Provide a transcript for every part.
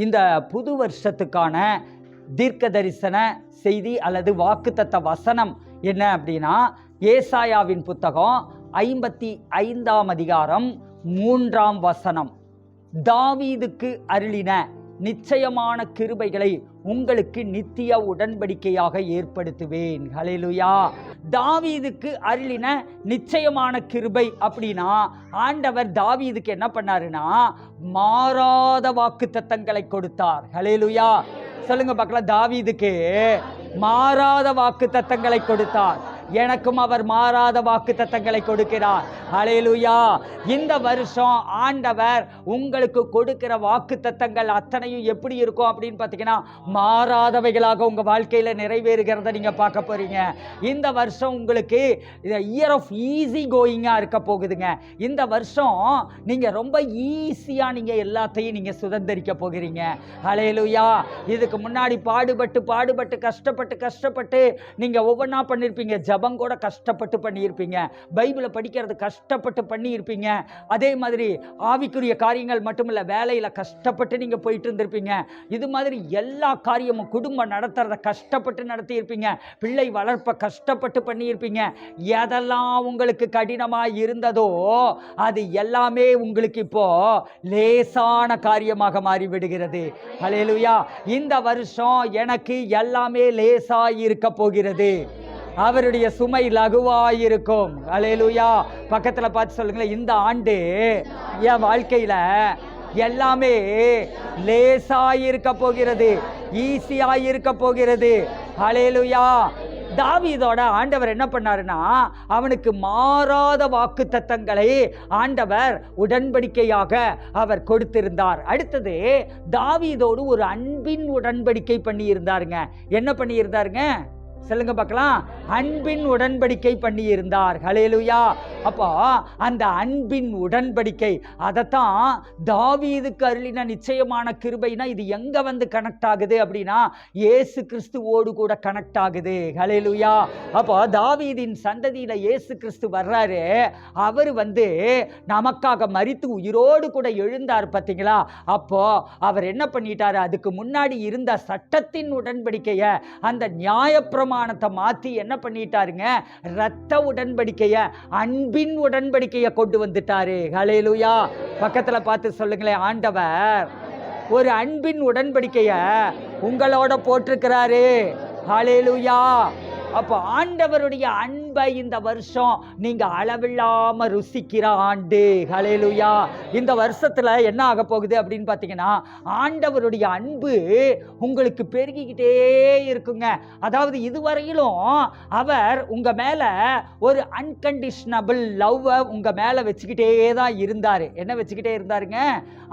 இந்த புது வருஷத்துக்கான தீர்க்க தரிசன செய்தி அல்லது வாக்குத்தத்த வசனம் என்ன அப்படின்னா, ஏசாயாவின் புத்தகம் 55ஆம் அதிகாரம் 3ஆம் வசனம். தாவீதுக்கு அருளின நிச்சயமான கிருபைகளை உங்களுக்கு நித்திய உடன்படிக்கையாக ஏற்படுத்துவேன். ஹல்லேலூயா. தாவீதுக்கு அருளின நிச்சயமான கிருபை அப்படின்னா, ஆண்டவர் தாவீதுக்கு என்ன பண்ணாருன்னா மாறாத வாக்குத்தத்தங்களை கொடுத்தார். ஹல்லேலூயா. சொல்லுங்க பார்க்கலாம். தாவீதுக்கு மாறாத வாக்குத்தத்தங்களை கொடுத்தார். எனக்கும் அவர் மாறாத வாக்குத்தத்தங்களை கொடுக்கிறார். ஹல்லேலூயா. இந்த வருஷம் ஆண்டவர் உங்களுக்கு கொடுக்கிற வாக்குத்தத்தங்கள் அத்தனையும் எப்படி இருக்கும் அப்படின்னு பார்த்தீங்கன்னா, மாறாதவைகளாக உங்க வாழ்க்கையில நிறைவேறுகிறத நீங்க பார்க்க போறீங்க. இந்த வருஷம் உங்களுக்கு இயர் ஆஃப் ஈஸி கோயிங்கா இருக்க போகுதுங்க. இந்த வருஷம் நீங்க ரொம்ப ஈஸியா நீங்க எல்லாத்தையும் நீங்க சுதந்திரிக்க போகிறீங்க. ஹல்லேலூயா. இதுக்கு முன்னாடி பாடுபட்டு கஷ்டப்பட்டு நீங்க ஒவ்வொன்றா பண்ணியிருப்பீங்க. ஜபம் கூட கஷ்டப்பட்டு பண்ணியிருப்பீங்க. பைபிளை படிக்கிறது கஷ்டப்பட்டு பண்ணியிருப்பீங்க. அதே மாதிரி ஆவிக்குரிய காரியங்கள் மட்டுமில்ல, வேலையில் கஷ்டப்பட்டு நீங்கள் போயிட்டு இருந்திருப்பீங்க. இது மாதிரி எல்லா காரியமும் குடும்பம் நடத்துறத கஷ்டப்பட்டு நடத்தியிருப்பீங்க. பிள்ளை வளர்ப்பை கஷ்டப்பட்டு பண்ணியிருப்பீங்க. எதெல்லாம் உங்களுக்கு கடினமாக இருந்ததோ அது எல்லாமே உங்களுக்கு இப்போ லேசான காரியமாக மாறிவிடுகிறது. ஹல்லேலூயா. இந்த வருஷம் எனக்கு எல்லாமே லேசாக இருக்க போகிறது. அவருடைய சுமை லகுவாயிருக்கும். ஹல்லேலூயா. பக்கத்தில் பார்த்து சொல்லுங்களேன், இந்த ஆண்டு என் வாழ்க்கையில எல்லாமே லேசாயிருக்க போகிறது, ஈஸியாயிருக்க போகிறது. ஹல்லேலூயா. தாவீதோட ஆண்டவர் என்ன பண்ணாருன்னா, அவனுக்கு மாறாத வாக்குத்தத்தங்களை ஆண்டவர் உடன்படிக்கையாக அவர் கொடுத்திருந்தார். அடுத்தது, தாவீதோடு ஒரு அன்பின் உடன்படிக்கை பண்ணி இருந்தாருங்க. என்ன பண்ணி இருந்தாருங்க சொல்லுங்க பார்க்கலாம். அன்பின் உடன்படிக்கை பண்ணி இருந்தார். ஹல்லேலூயா. அப்போ அந்த அன்பின் உடன்படிக்கை, அதைத்தான் தாவீதுக்கு அருளின நிச்சயமான கிருபைனா இது எங்க வந்து கனெக்ட் ஆகுது அப்படின்னா, இயேசு கிறிஸ்துவோடு கூட கனெக்ட் ஆகுது. ஹல்லேலூயா. அப்போ தாவீதின் சந்ததியில இயேசு கிறிஸ்து வர்றாரு. அவர் வந்து நமக்காக மரித்து உயிரோடு கூட எழுந்தார் பார்த்தீங்களா. அப்போ அவர் என்ன பண்ணிட்டாரு, அதுக்கு முன்னாடி இருந்த சட்டத்தின் உடன்படிக்கையை, அந்த நியாயப்பிரமாணத்தை மாத்தி என்ன பண்ணிட்டாருங்க, இரத்த உடன்படிக்கையை, அன்பின் உடன்படிக்கையை கொண்டு வந்துட்டாரு. ஹல்லேலூயா. பக்கத்துல பார்த்து சொல்லுங்களேன், ஆண்டவர் ஒரு அன்பின் உடன்படிக்கையை உங்களோட போட்டிருக்கிறாரு. ஹல்லேலூயா. அப்போ ஆண்டவருடைய அன்பை இந்த வருஷம் நீங்க அளவில்லாம ருசிக்கிற ஆண்டு. ஹல்லேலூயா. இந்த வருஷத்துல என்ன ஆக போகுது அப்படின்னு பார்த்தீங்கன்னா, ஆண்டவருடைய அன்பு உங்களுக்கு பெருகிக்கிட்டே இருக்குங்க. அதாவது இதுவரையிலும் அவர் உங்க மேல ஒரு அன்கண்டிஷனபிள் லவ்வை உங்க மேல வச்சுக்கிட்டே தான் இருந்தாரு. என்ன வச்சுக்கிட்டே இருந்தாருங்க?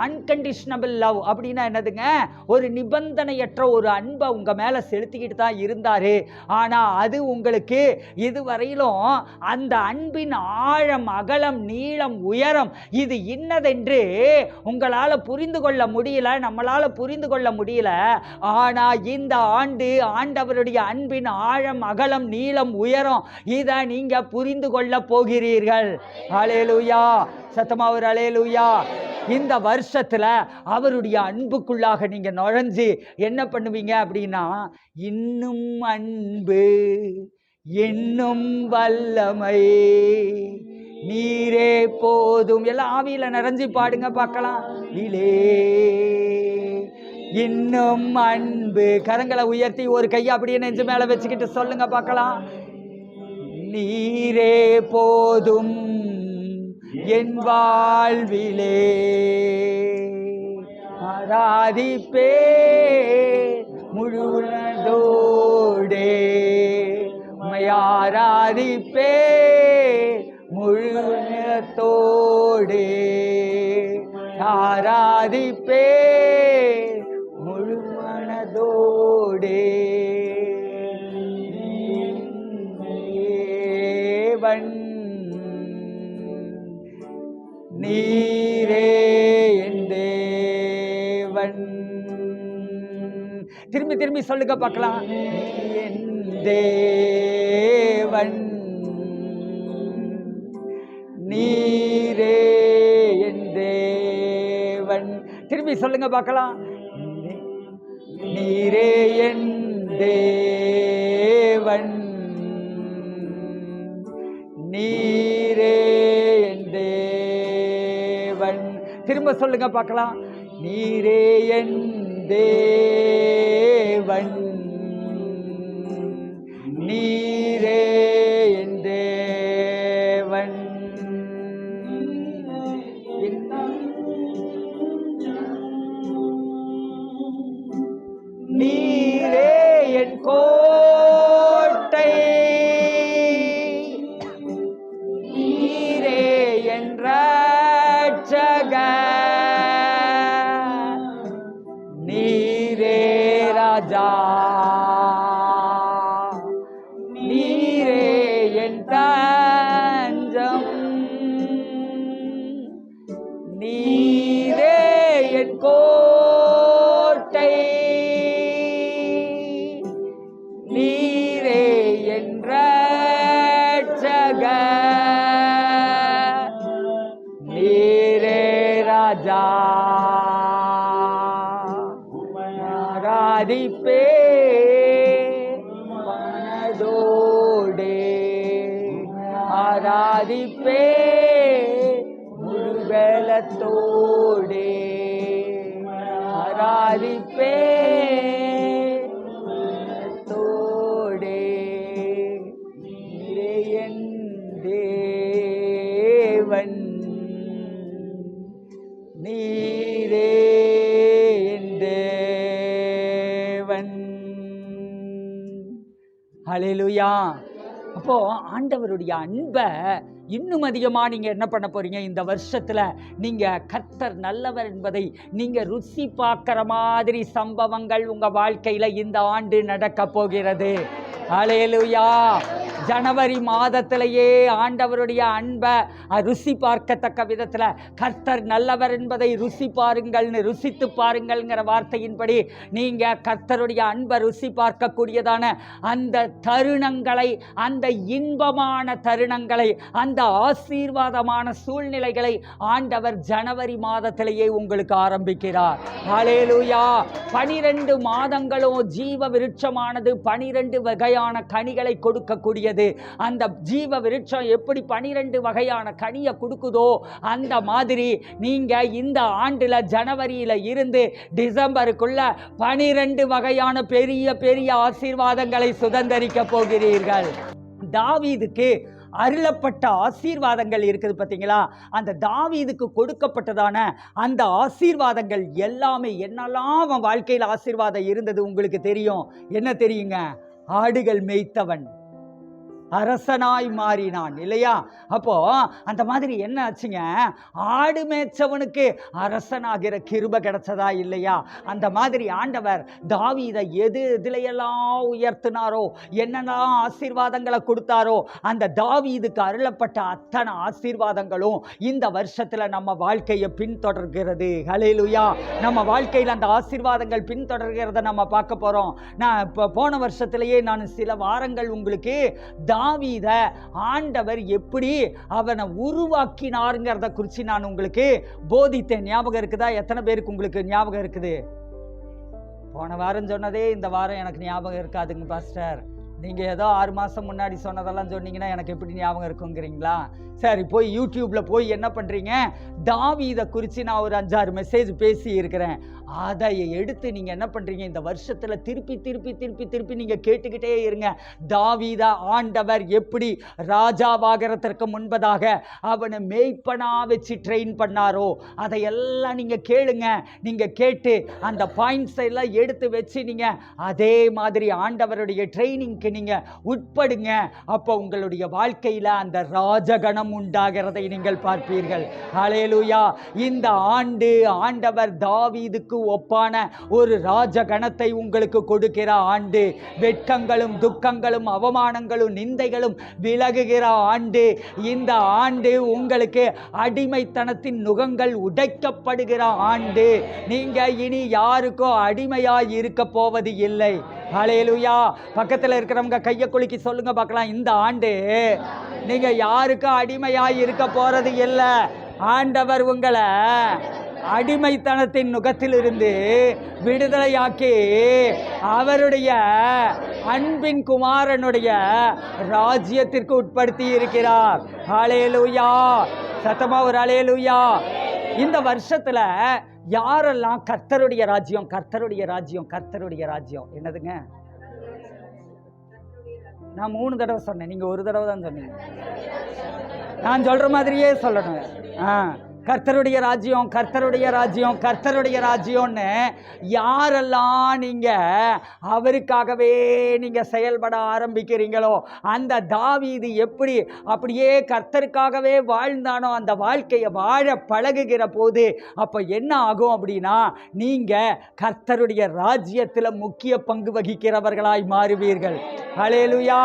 அன்கண்டிஷனபிள் லவ் அப்படின்னா என்னதுங்க? ஒரு நிபந்தனையற்ற ஒரு அன்பை உங்க மேல செலுத்திக்கிட்டு தான் இருந்தாரு. ஆனா அது உங்களுக்கு இதுவரையிலும் அந்த அன்பின் ஆழம், அகலம், நீளம், உயரம் இது இன்னதென்று உங்களால புரிந்து கொள்ள முடியல, நம்மளால புரிந்து கொள்ள முடியல. ஆனா இந்த ஆண்டு ஆண்டவருடைய அன்பின் ஆழம், அகலம், நீளம், உயரம் இதை நீங்க புரிந்து கொள்ள போகிறீர்கள். ஹல்லேலூயா. சத்தமா ஒரு ஹல்லேலூயா. இந்த வருஷத்துல அவருடைய அன்புக்குள்ளாக நீங்க நுழைஞ்சு என்ன பண்ணுவீங்க அப்படின்னா, இன்னும் அன்பு என்னும் வல்லமை நீரே போதும். எல்லாம் ஆவியில நிறைஞ்சு பாடுங்க பார்க்கலாம். இன்னும் அன்பு. கரங்களை உயர்த்தி ஒரு கையை அப்படியே நெஞ்சு மேல வச்சுக்கிட்டு சொல்லுங்க பார்க்கலாம். நீரே போதும் என் வாழ்விலே, ஆராதிப்பே முழுவதோடே, ஆராதிப்பே முழுவதோடே, ஆராதிப்பே முழுமனதோடே. தேவன் நீரே என் தேவன். திரும்பி திரும்பி சொல்லுங்க பார்க்கலாம். நீ என் தேவன், நீரே என் தேவன். திரும்பி சொல்லுங்க பார்க்கலாம். நீரே என் தேவன், நீரே என் தேவன். திரும்ப சொல்லுங்க பார்க்கலாம். நீரே என் தேவன், நீரே என் தேவன். நீரே என் கோட்டை, நீரே என் ரட்சகர், நீரே ராஜா, நீரே என் தஞ்சம், நீரே என் கோட்டை, நீரே என் ரட்சகர், நீரே ராஜா. ஆராதிப்பே மனதோடே, ஆராதிப்பே முழுபலத்தோடே, ஆராதிப்பே தோடே. நீரே என் தேவன், நீரே என் தேவன். ஹல்லேலூயா. அப்போ ஆண்டவருடைய அன்பை இன்னும் அதிகமாக நீங்கள் என்ன பண்ண போறீங்க? இந்த வருஷத்தில் நீங்கள் கர்த்தர் நல்லவர் என்பதை நீங்கள் ருசி பார்க்குற மாதிரி சம்பவங்கள் உங்கள் வாழ்க்கையில் இந்த ஆண்டு நடக்க போகிறது. ஹல்லேலூயா. ஜனவரி மாதத்திலேயே ஆண்டவருடைய அன்பை ருசி பார்க்கத்தக்க விதத்தில் கர்த்தர் நல்லவர் என்பதை ருசி பாருங்கள்னு, ருசித்து பாருங்கள்ங்கிற வார்த்தையின்படி நீங்கள் கர்த்தருடைய அன்பை ருசி பார்க்கக்கூடியதான அந்த தருணங்களை, அந்த இன்பமான தருணங்களை, அந்த ஆசீர்வாதமான சூழ்நிலைகளை ஆண்டவர் ஜனவரி மாதத்திலேயே உங்களுக்கு ஆரம்பிக்கிறார். ஹல்லேலூயா. 12 மாதங்களும் ஜீவ விருட்சமானது 12 வகையான கனிகளை கொடுக்கக்கூடியது. அந்த ஜீவ விருட்சம் எப்படி 12 வகையான கனியை கொடுக்குதோ அந்த மாதிரி நீங்க இந்த ஆண்டுல ஜனவரியில இருந்து டிசம்பருக்குள்ள 12 வகையான பெரிய பெரிய ஆசீர்வாதங்களை சுதந்தரிக்க போகிறீர்கள். தாவீதுக்கு அருளப்பட்ட ஆசீர்வாதங்கள் இருக்குது பார்த்தீங்களா? அந்த தாவீதுக்கு கொடுக்கப்பட்டதான அந்த ஆசீர்வாதங்கள் எல்லாமே என்னெல்லாம் அவன் வாழ்க்கையில் ஆசீர்வாதம் இருந்தது உங்களுக்கு தெரியும். என்ன தெரியுங்க? ஆடுகள் மேய்த்தவன் அரசனாய் மாறினான் இல்லையா? அப்போ அந்த மாதிரி என்ன ஆச்சுங்க? ஆடு மேய்ச்சவனுக்கு அரசனாகிற கிருபை கிடைச்சதா இல்லையா? அந்த மாதிரி ஆண்டவர் தாவீதை எதுலையெல்லாம் உயர்த்தினாரோ, என்னெல்லாம் ஆசீர்வாதங்களை கொடுத்தாரோ, அந்த தாவீதுக்கு அருளப்பட்ட அத்தனை ஆசீர்வாதங்களும் இந்த வருஷத்துல நம்ம வாழ்க்கையை பின்தொடர்கிறது. ஹல்லேலூயா. நம்ம வாழ்க்கையில் அந்த ஆசீர்வாதங்கள் பின்தொடர்கிறத நம்ம பார்க்க போறோம். நான் இப்போ போன வருஷத்திலேயே நான் சில வாரங்கள் உங்களுக்கு தாவீத ஆண்டவர் எப்படி அவனை உருவாக்கினாருங்கிறத குறித்து நான் உங்களுக்கு போதித்தேன். ஞாபகம் இருக்குதா? எத்தனை பேருக்கு உங்களுக்கு ஞாபகம் இருக்குது? போன வாரம் சொன்னதே இந்த வாரம் எனக்கு ஞாபகம் இருக்காதுங்க பாஸ்டர். நீங்கள் ஏதோ 6 மாதம் முன்னாடி சொன்னதெல்லாம் சொன்னீங்கன்னா எனக்கு எப்படி ஞாபகம் இருக்குங்கிறீங்களா? சரி, போய் யூடியூப்பில் போய் என்ன பண்ணுறீங்க? தாவீதை குறித்து நான் ஒரு 5-6 மெசேஜ் பேசி இருக்கிறேன். அதை எடுத்து நீங்கள் என்ன பண்ணுறீங்க? இந்த வருஷத்தில் திருப்பி திருப்பி திருப்பி திருப்பி நீங்கள் கேட்டுக்கிட்டே இருங்க. தாவீதை ஆண்டவர் எப்படி ராஜாவாகிறதற்கு முன்பதாக அவனை மேய்ப்பனா வச்சு ட்ரெயின் பண்ணாரோ அதையெல்லாம் நீங்கள் கேளுங்க. நீங்கள் கேட்டு அந்த பாயிண்ட்ஸ் எல்லாம் எடுத்து வச்சு நீங்கள் அதே மாதிரி ஆண்டவருடைய ட்ரைனிங்க்கு நீங்கள் உட்படுங்க. அப்போ உங்களுடைய வாழ்க்கையில் அந்த ராஜகணம் உண்டாகிறதை நீங்கள் பார்ப்பீர்கள். ஹல்லேலூயா. இந்த ஆண்டு ஆண்டவர் தாவீதுக்கு ஒப்பான ஒரு ராஜகணத்தை உங்களுக்கு கொடுக்கிற ஆண்டு. வெட்கங்களும் துக்கங்களும் அவமானங்களும் நிந்தைகளும் விலகுகிற ஆண்டு. இந்த ஆண்டு உங்களுக்கு அடிமைத்தனத்தின் நுகங்கள் உடைக்கப்படுகிற ஆண்டு. நீங்க இனி யாருக்கோ அடிமையாய் இருக்க போவது இல்லை. ஹல்லேலூயா. பக்கத்தில் இருக்கிறவங்க கையை குலுக்கி சொல்லுங்க பார்க்கலாம், இந்த ஆண்டு நீங்க யாருக்கும் அடிமையாய் இருக்க போறது இல்லை. ஆண்டவர் உங்களை அடிமைத்தனத்தின் நுகத்திலிருந்து விடுதலையாக்கி அவருடைய அன்பின் குமாரனுடைய ராஜ்யத்திற்கு உட்படுத்தி இருக்கிறார். ஹல்லேலூயா, சத்தமா ஒரு ஹல்லேலூயா. இந்த வருஷத்துல யாரெல்லாம் கர்த்தருடைய ராஜ்யம் கர்த்தருடைய ராஜ்யம் கர்த்தருடைய ராஜ்யம் என்னதுங்க? நான் 3 தடவை சொன்னேன், நீங்க ஒரு தடவை தான் சொன்னீங்க. நான் சொல்ற மாதிரியே சொல்லணும். கர்த்தருடைய ராஜ்யம் கர்த்தருடைய ராஜ்யம் கர்த்தருடைய ராஜ்யம்னு யாரெல்லாம் நீங்க அவருக்காகவே நீங்க செயல்பட ஆரம்பிக்கிறீங்களோ, அந்த தாவீது எப்படி அப்படியே கர்த்தருக்காகவே வாழ்ந்தானோ அந்த வாழ்க்கையை வாழ பழகுகிற போது அப்ப என்ன ஆகும் அப்படின்னா, நீங்க கர்த்தருடைய ராஜ்யத்துல முக்கிய பங்கு வகிக்கிறவர்களாய் மாறுவீர்கள். ஹல்லேலூயா.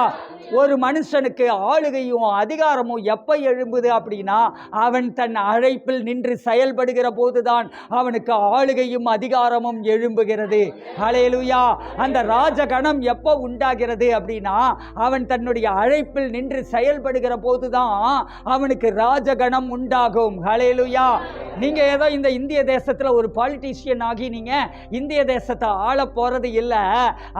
ஒரு மனுஷனுக்கு ஆளுகையும் அதிகாரமும் எப்ப எழும்புது அப்படின்னா, அவன் தன் அழைப்பில் நின்று செயல்படுகிற போதுதான் அவனுக்கு ஆளுகையும் அதிகாரமும் எழும்புகிறது. ஹல்லேலூயா. அந்த ராஜகணம் எப்ப உண்டாகிறது அப்படின்னா, அவன் தன்னுடைய அழைப்பில் நின்று செயல்படுகிற போதுதான் அவனுக்கு ராஜகணம் உண்டாகும். ஹல்லேலூயா. நீங்க ஏதோ இந்த இந்திய தேசத்துல ஒரு பாலிட்டிஷியன் ஆகி நீங்க இந்திய தேசத்தை ஆள போறது இல்ல.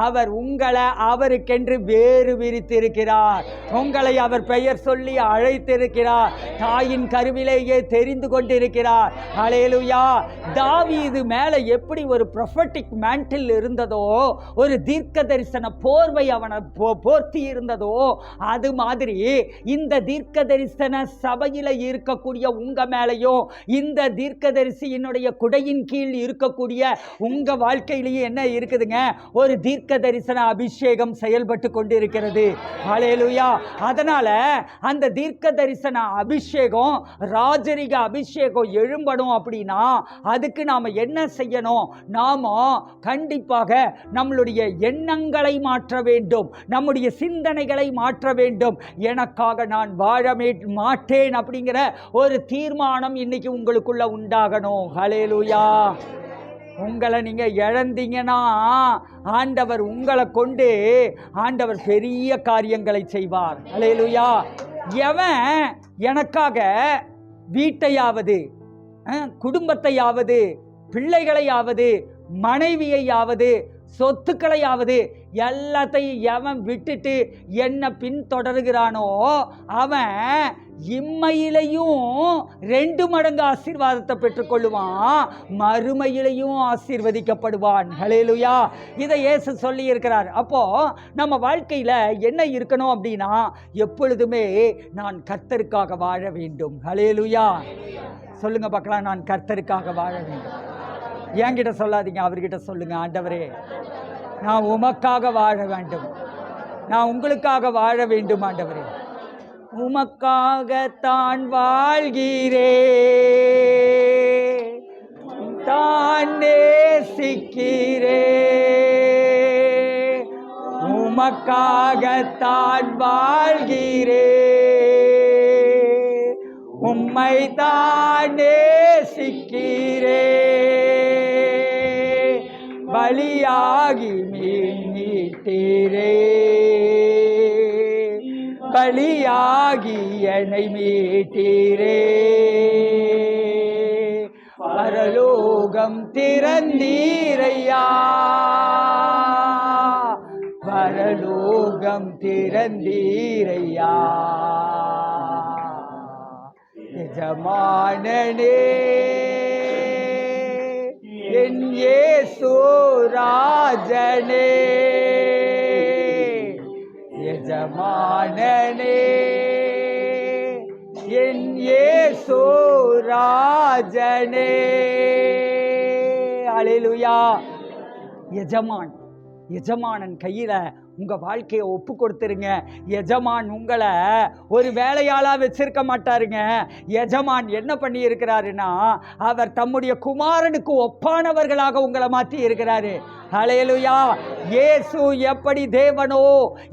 அவர் உங்களை அவருக்கென்று வேறு விரித்திருக்கிறார். உங்களை அவர் பெயர் சொல்லி அழைத்திருக்கிறார். தாயின் கருவிலேயே தெரிந்து கொண்டிருக்கிறார். ஹல்லேலூயா. தாவீது மேல எப்படி ஒரு ப்ரொஃபட்டிக் மேண்டில் இருந்ததோ, ஒரு தீர்க்க தரிசன போர்வை அவனை போர்த்தி இருந்ததோ, அது மாதிரி இந்த தீர்க்க தரிசன சபையில இருக்கக்கூடிய உங்க மேலையும், இந்த தீர்க்க தரிசியினுடைய குடையின் கீழ் இருக்கக்கூடிய உங்க வாழ்க்கையிலேயே என்ன இருக்குதுங்க? ஒரு தீர்க்க தரிசன அபிஷேகம் செயல்பட்டு கொண்டிருக்கிறது. ஹல்லேலூயா. அதனால அந்த தீர்க்க தரிசன அபிஷேகம், ராஜரிக அபிஷேகம் எழும்பணும் அப்படின்னா அதுக்கு நாம என்ன செய்யணும்? நாம கண்டிப்பாக நம்மளுடைய எண்ணங்களை மாற்ற வேண்டும், நம்முடைய சிந்தனைகளை மாற்ற வேண்டும். எனக்காக நான் வாழ மாட்டேன் அப்படிங்கிற ஒரு தீர்மானம் இன்னைக்கு உங்களுக்குள்ள உண்டாகணும். ஹல்லேலூயா. உங்களை நீங்க இழந்தீங்கன்னா ஆண்டவர் உங்களை கொண்டு ஆண்டவர் பெரிய காரியங்களை செய்வார். ஹல்லேலூயா. எவன் எனக்காக வீட்டையாவது, குடும்பத்தையாவது, பிள்ளைகளையாவது, மனைவியையாவது, சொத்துக்களையாவது எல்லாத்தையும் எவன் விட்டுட்டு என்ன பின்தொடர்கிறானோ அவன் இம்மையிலையும் 2 மடங்கு ஆசீர்வாதத்தை பெற்றுக்கொள்ளுவான், மறுமையிலையும் ஆசீர்வதிக்கப்படுவான். ஹல்லேலூயா. இதை இயேசு சொல்லி இருக்கிறார். அப்போ நம்ம வாழ்க்கையில என்ன இருக்கணும் அப்படின்னா, எப்பொழுதுமே நான் கர்த்தருக்காக வாழ வேண்டும். ஹல்லேலூயா. சொல்லுங்க பார்க்கலாம், நான் கர்த்தருக்காக வாழ வேண்டும். என்கிட்ட சொல்லாதீங்க, அவர்கிட்ட சொல்லுங்க. ஆண்டவரே, நான் உமக்காக வாழ வேண்டும், நான் உங்களுக்காக வாழ வேண்டும். ஆண்டவரே, உமக்காகத்தான் வாழ்கிறே, தான் நேசிக்கிறே, உமக்காகத்தான் வாழ்கிறே, உம்மை தான் நேசிக்கிறே, பலியாகி மீட்டீரே, பலியாகி என்னை மீட்டீரே, பரலோகம் திறந்தீரையா, பரலோகம் திறந்தீரையா, எஜமானனே என் இயேசு ராஜனே, எஜமானனே என் இயேசு ராஜனே. ஹல்லேலூயா. எஜமான், எஜமானன் கையில உங்க வாழ்க்கையை ஒப்பு கொடுத்துருங்க. எஜமான் உங்களை ஒரு வேலையாளா வச்சிருக்க மாட்டாருங்க. எஜமான் என்ன பண்ணி இருக்கிறாருன்னா, அவர் தம்முடைய குமாரனுக்கு ஒப்பானவர்களாக உங்களை மாற்றி இருக்கிறாரு. ஹல்லேலூயா. இயேசு எப்படி தேவனோ,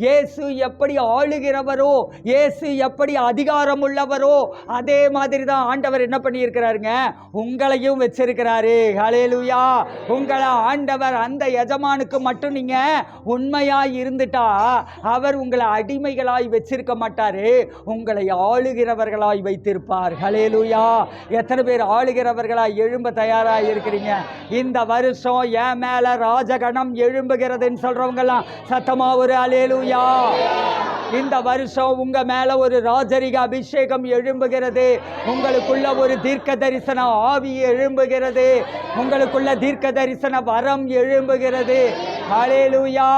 இயேசு எப்படி ஆளுகிறவரோ, இயேசு எப்படி அதிகாரம் உள்ளவரோ, அதே மாதிரி தான் ஆண்டவர் என்ன பண்ணி இருக்கிறாருங்க, உங்களையும் வச்சிருக்கிறாரு. ஹல்லேலூயா. உங்களை ஆண்டவர் அந்த எஜமானுக்கு மட்டும் நீங்க உண்மையா இருந்து இருந்துட்டா அவர் உங்களை அடிமைகளாய் வச்சிருக்க மாட்டாரு, உங்களை ஆளுகிறவர்களாய் வைத்திருப்பார். ஹல்லேலூயா. எத்தனை பேர் ஆளுகிறவர்களாய் எழும்ப தயாராக இருக்கிறீங்க? இந்த வருஷம் என் மேல ராஜகணம் எழும்புகிறதுன்னு சொல்றவங்கலாம் சத்தமா ஒரு ஹல்லேலூயா. இந்த வருஷம் உங்க மேல ஒரு ராஜரிக அபிஷேகம் எழும்புகிறது. உங்களுக்குள்ள ஒரு தீர்க்க தரிசன ஆவி எழும்புகிறது. உங்களுக்குள்ள தீர்க்க தரிசன வரம் எழும்புகிறது. ஹல்லேலூயா.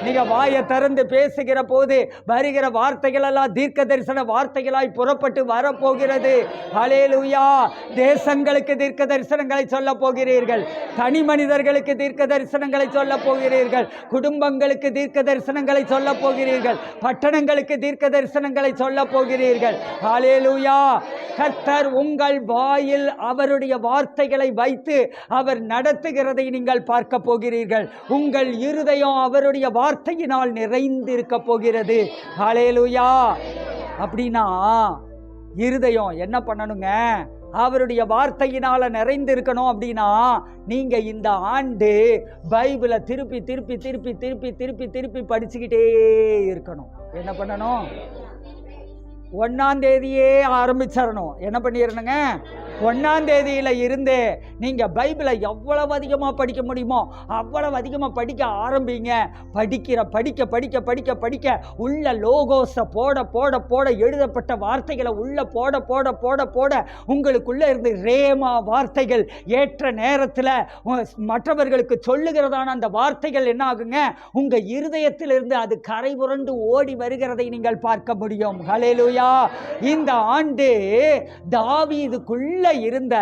நீங்க வாயை திறந்து பேசுகிற போது வருகிற வார்த்தைகள் எல்லாம் தீர்க்க தரிசன வார்த்தைகளாய் புறப்பட்டு வரப்போகிறது. ஹல்லேலூயா. தேசங்களுக்கு தீர்க்க தரிசனங்களை சொல்ல போகிறீர்கள். தனி மனிதர்களுக்கு தீர்க்க தரிசனங்களை சொல்ல போகிறீர்கள். குடும்பங்களுக்கு தீர்க்க தரிசனங்களை சொல்ல போகிறீர்கள். பட்டணங்களுக்கு தீர்க்க தரிசனங்களை சொல்ல போகிறீர்கள். ஹல்லேலூயா. கர்த்தர் உங்கள் வாயில் அவருடைய வார்த்தைகளை வைத்து அவர் நடத்துகிறதை நீங்கள் பார்க்க போகிறீர்கள். உங்கள் இருதயம் அவருடைய வார்த்தையினால் நிறைந்திருக்க போகிறது. ஹல்லேலூயா. அப்படின்னா இருதயம் என்ன பண்ணணுங்க? அவருடைய வார்த்தையினால நிறைந்திருக்கணும். அப்படின்னா நீங்க இந்த ஆண்டு பைபிளை திருப்பி திருப்பி திருப்பி திருப்பி திருப்பி திருப்பி படிச்சுக்கிட்டே இருக்கணும். என்ன பண்ணணும்? 1ஆம் தேதியே ஆரம்பிச்சிடணும். என்ன பண்ணிடணுங்க? 1ஆம் தேதியில இருந்தே நீங்க பைபிளை எவ்வளவு அதிகமாக படிக்க முடியுமோ அவ்வளவு அதிகமாக படிக்க ஆரம்பிங்க. படிக்க படிக்க படிக்க படிக்க உள்ள லோகோஸை போட போட போட எழுதப்பட்ட வார்த்தைகளை உள்ள போட போட போட போட உங்களுக்குள்ள இருந்து ரேமா வார்த்தைகள் ஏற்ற நேரத்தில் மற்றவர்களுக்கு சொல்லுகிறதான அந்த வார்த்தைகள் என்ன ஆகுங்க? உங்க இருதயத்திலிருந்து அது கரை புரண்டு ஓடி வருகிறதை நீங்கள் பார்க்க முடியும். ஹல்லேலூயா. இந்த ஆண்டு தாவீதுக்குள்ள இருந்த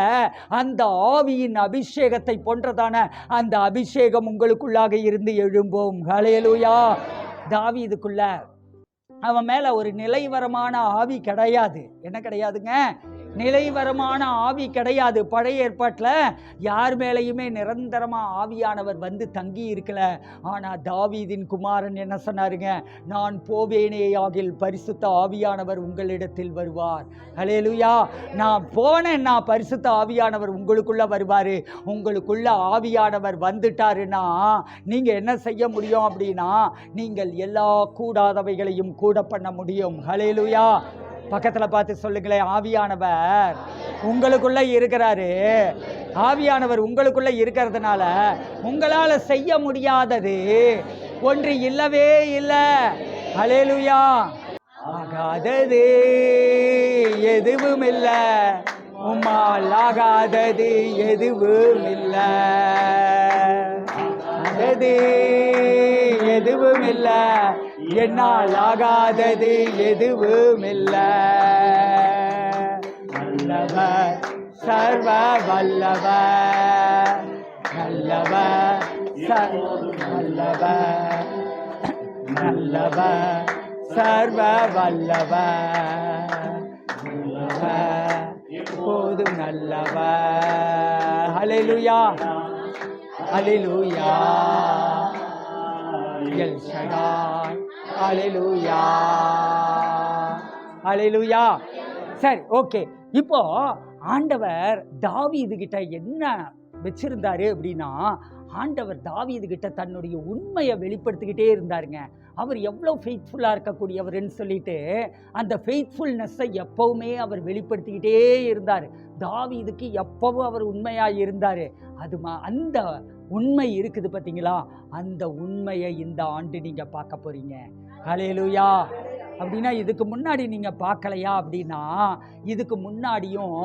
அந்த ஆவியின் அபிஷேகத்தை போன்றதான அந்த அபிஷேகம் உங்களுக்குள்ளாக இருந்து எழும்பும். ஹல்லேலூயா. தாவீதுக்குள்ள அவன் மேல ஒரு நிலைவரமான ஆவி கிடையாது. என்ன கிடையாதுங்க? நிலைவரமான ஆவி கிடையாது. பழைய ஏற்பாட்டில் யார் மேலேயுமே நிரந்தரமாக ஆவியானவர் வந்து தங்கி இருக்கல. ஆனால் தாவீதின் குமாரன் என்ன சொன்னாருங்க? நான் போவேனேயாகில் பரிசுத்த ஆவியானவர் உங்களிடத்தில் வருவார். ஹல்லேலூயா. நான் போனேன்னா பரிசுத்த ஆவியானவர் உங்களுக்குள்ள வருவார். உங்களுக்குள்ள ஆவியானவர் வந்துட்டாருன்னா நீங்கள் என்ன செய்ய முடியும்? அப்படின்னா நீங்கள் எல்லா கூடாதவைகளையும் கூட பண்ண முடியும். ஹல்லேலூயா. பக்கத்தில் பார்த்து சொல்லுங்களேன், ஆவியானவர் உங்களுக்குள்ள இருக்கிறாரு. ஆவியானவர் உங்களுக்குள்ள இருக்கிறதுனால உங்களால் செய்ய முடியாதது ஒன்று இல்லவே இல்லை. ஹல்லேலூயா. ஆகாதது எதுவும் இல்லை, உம்மால் ஆகாதது எதுவும் இல்லை. ஆகாதது எதுவும் இல்லை, என்னால் ஆகாதது எதுவும் இல்லை. நல்லவர் சர்வ வல்லவர், நல்லவர் நல்லவர், நல்லவர் சர்வ வல்லவர், எப்போதும் நல்லவர். Hallelujah. Hallelujah. El Shaddai. Hallelujah. Hallelujah. சரி, ஓகே. இப்போ ஆண்டவர் தாவீது கிட்ட என்ன வச்சிருந்தாரு அப்படின்னா, ஆண்டவர் தாவீது கிட்ட தன்னுடைய உண்மையை வெளிப்படுத்திக்கிட்டே இருந்தாருங்க. அவர் எவ்வளோ ஃபெய்த்ஃபுல்லாக இருக்கக்கூடியவர்னு சொல்லிட்டு அந்த ஃபெய்த்ஃபுல்னஸை எப்போவுமே அவர் வெளிப்படுத்திக்கிட்டே இருந்தார். தாவீதுக்கு எப்பவும் அவர் உண்மையாக இருந்தார். அந்த உண்மை இருக்குது பார்த்தீங்களா? அந்த உண்மையை இந்த ஆண்டு நீங்கள் பார்க்க போகிறீங்க. ஹல்லேலூயா. அப்படின்னா இதுக்கு முன்னாடி நீங்கள் பார்க்கலையா? அப்படின்னா இதுக்கு முன்னாடியும்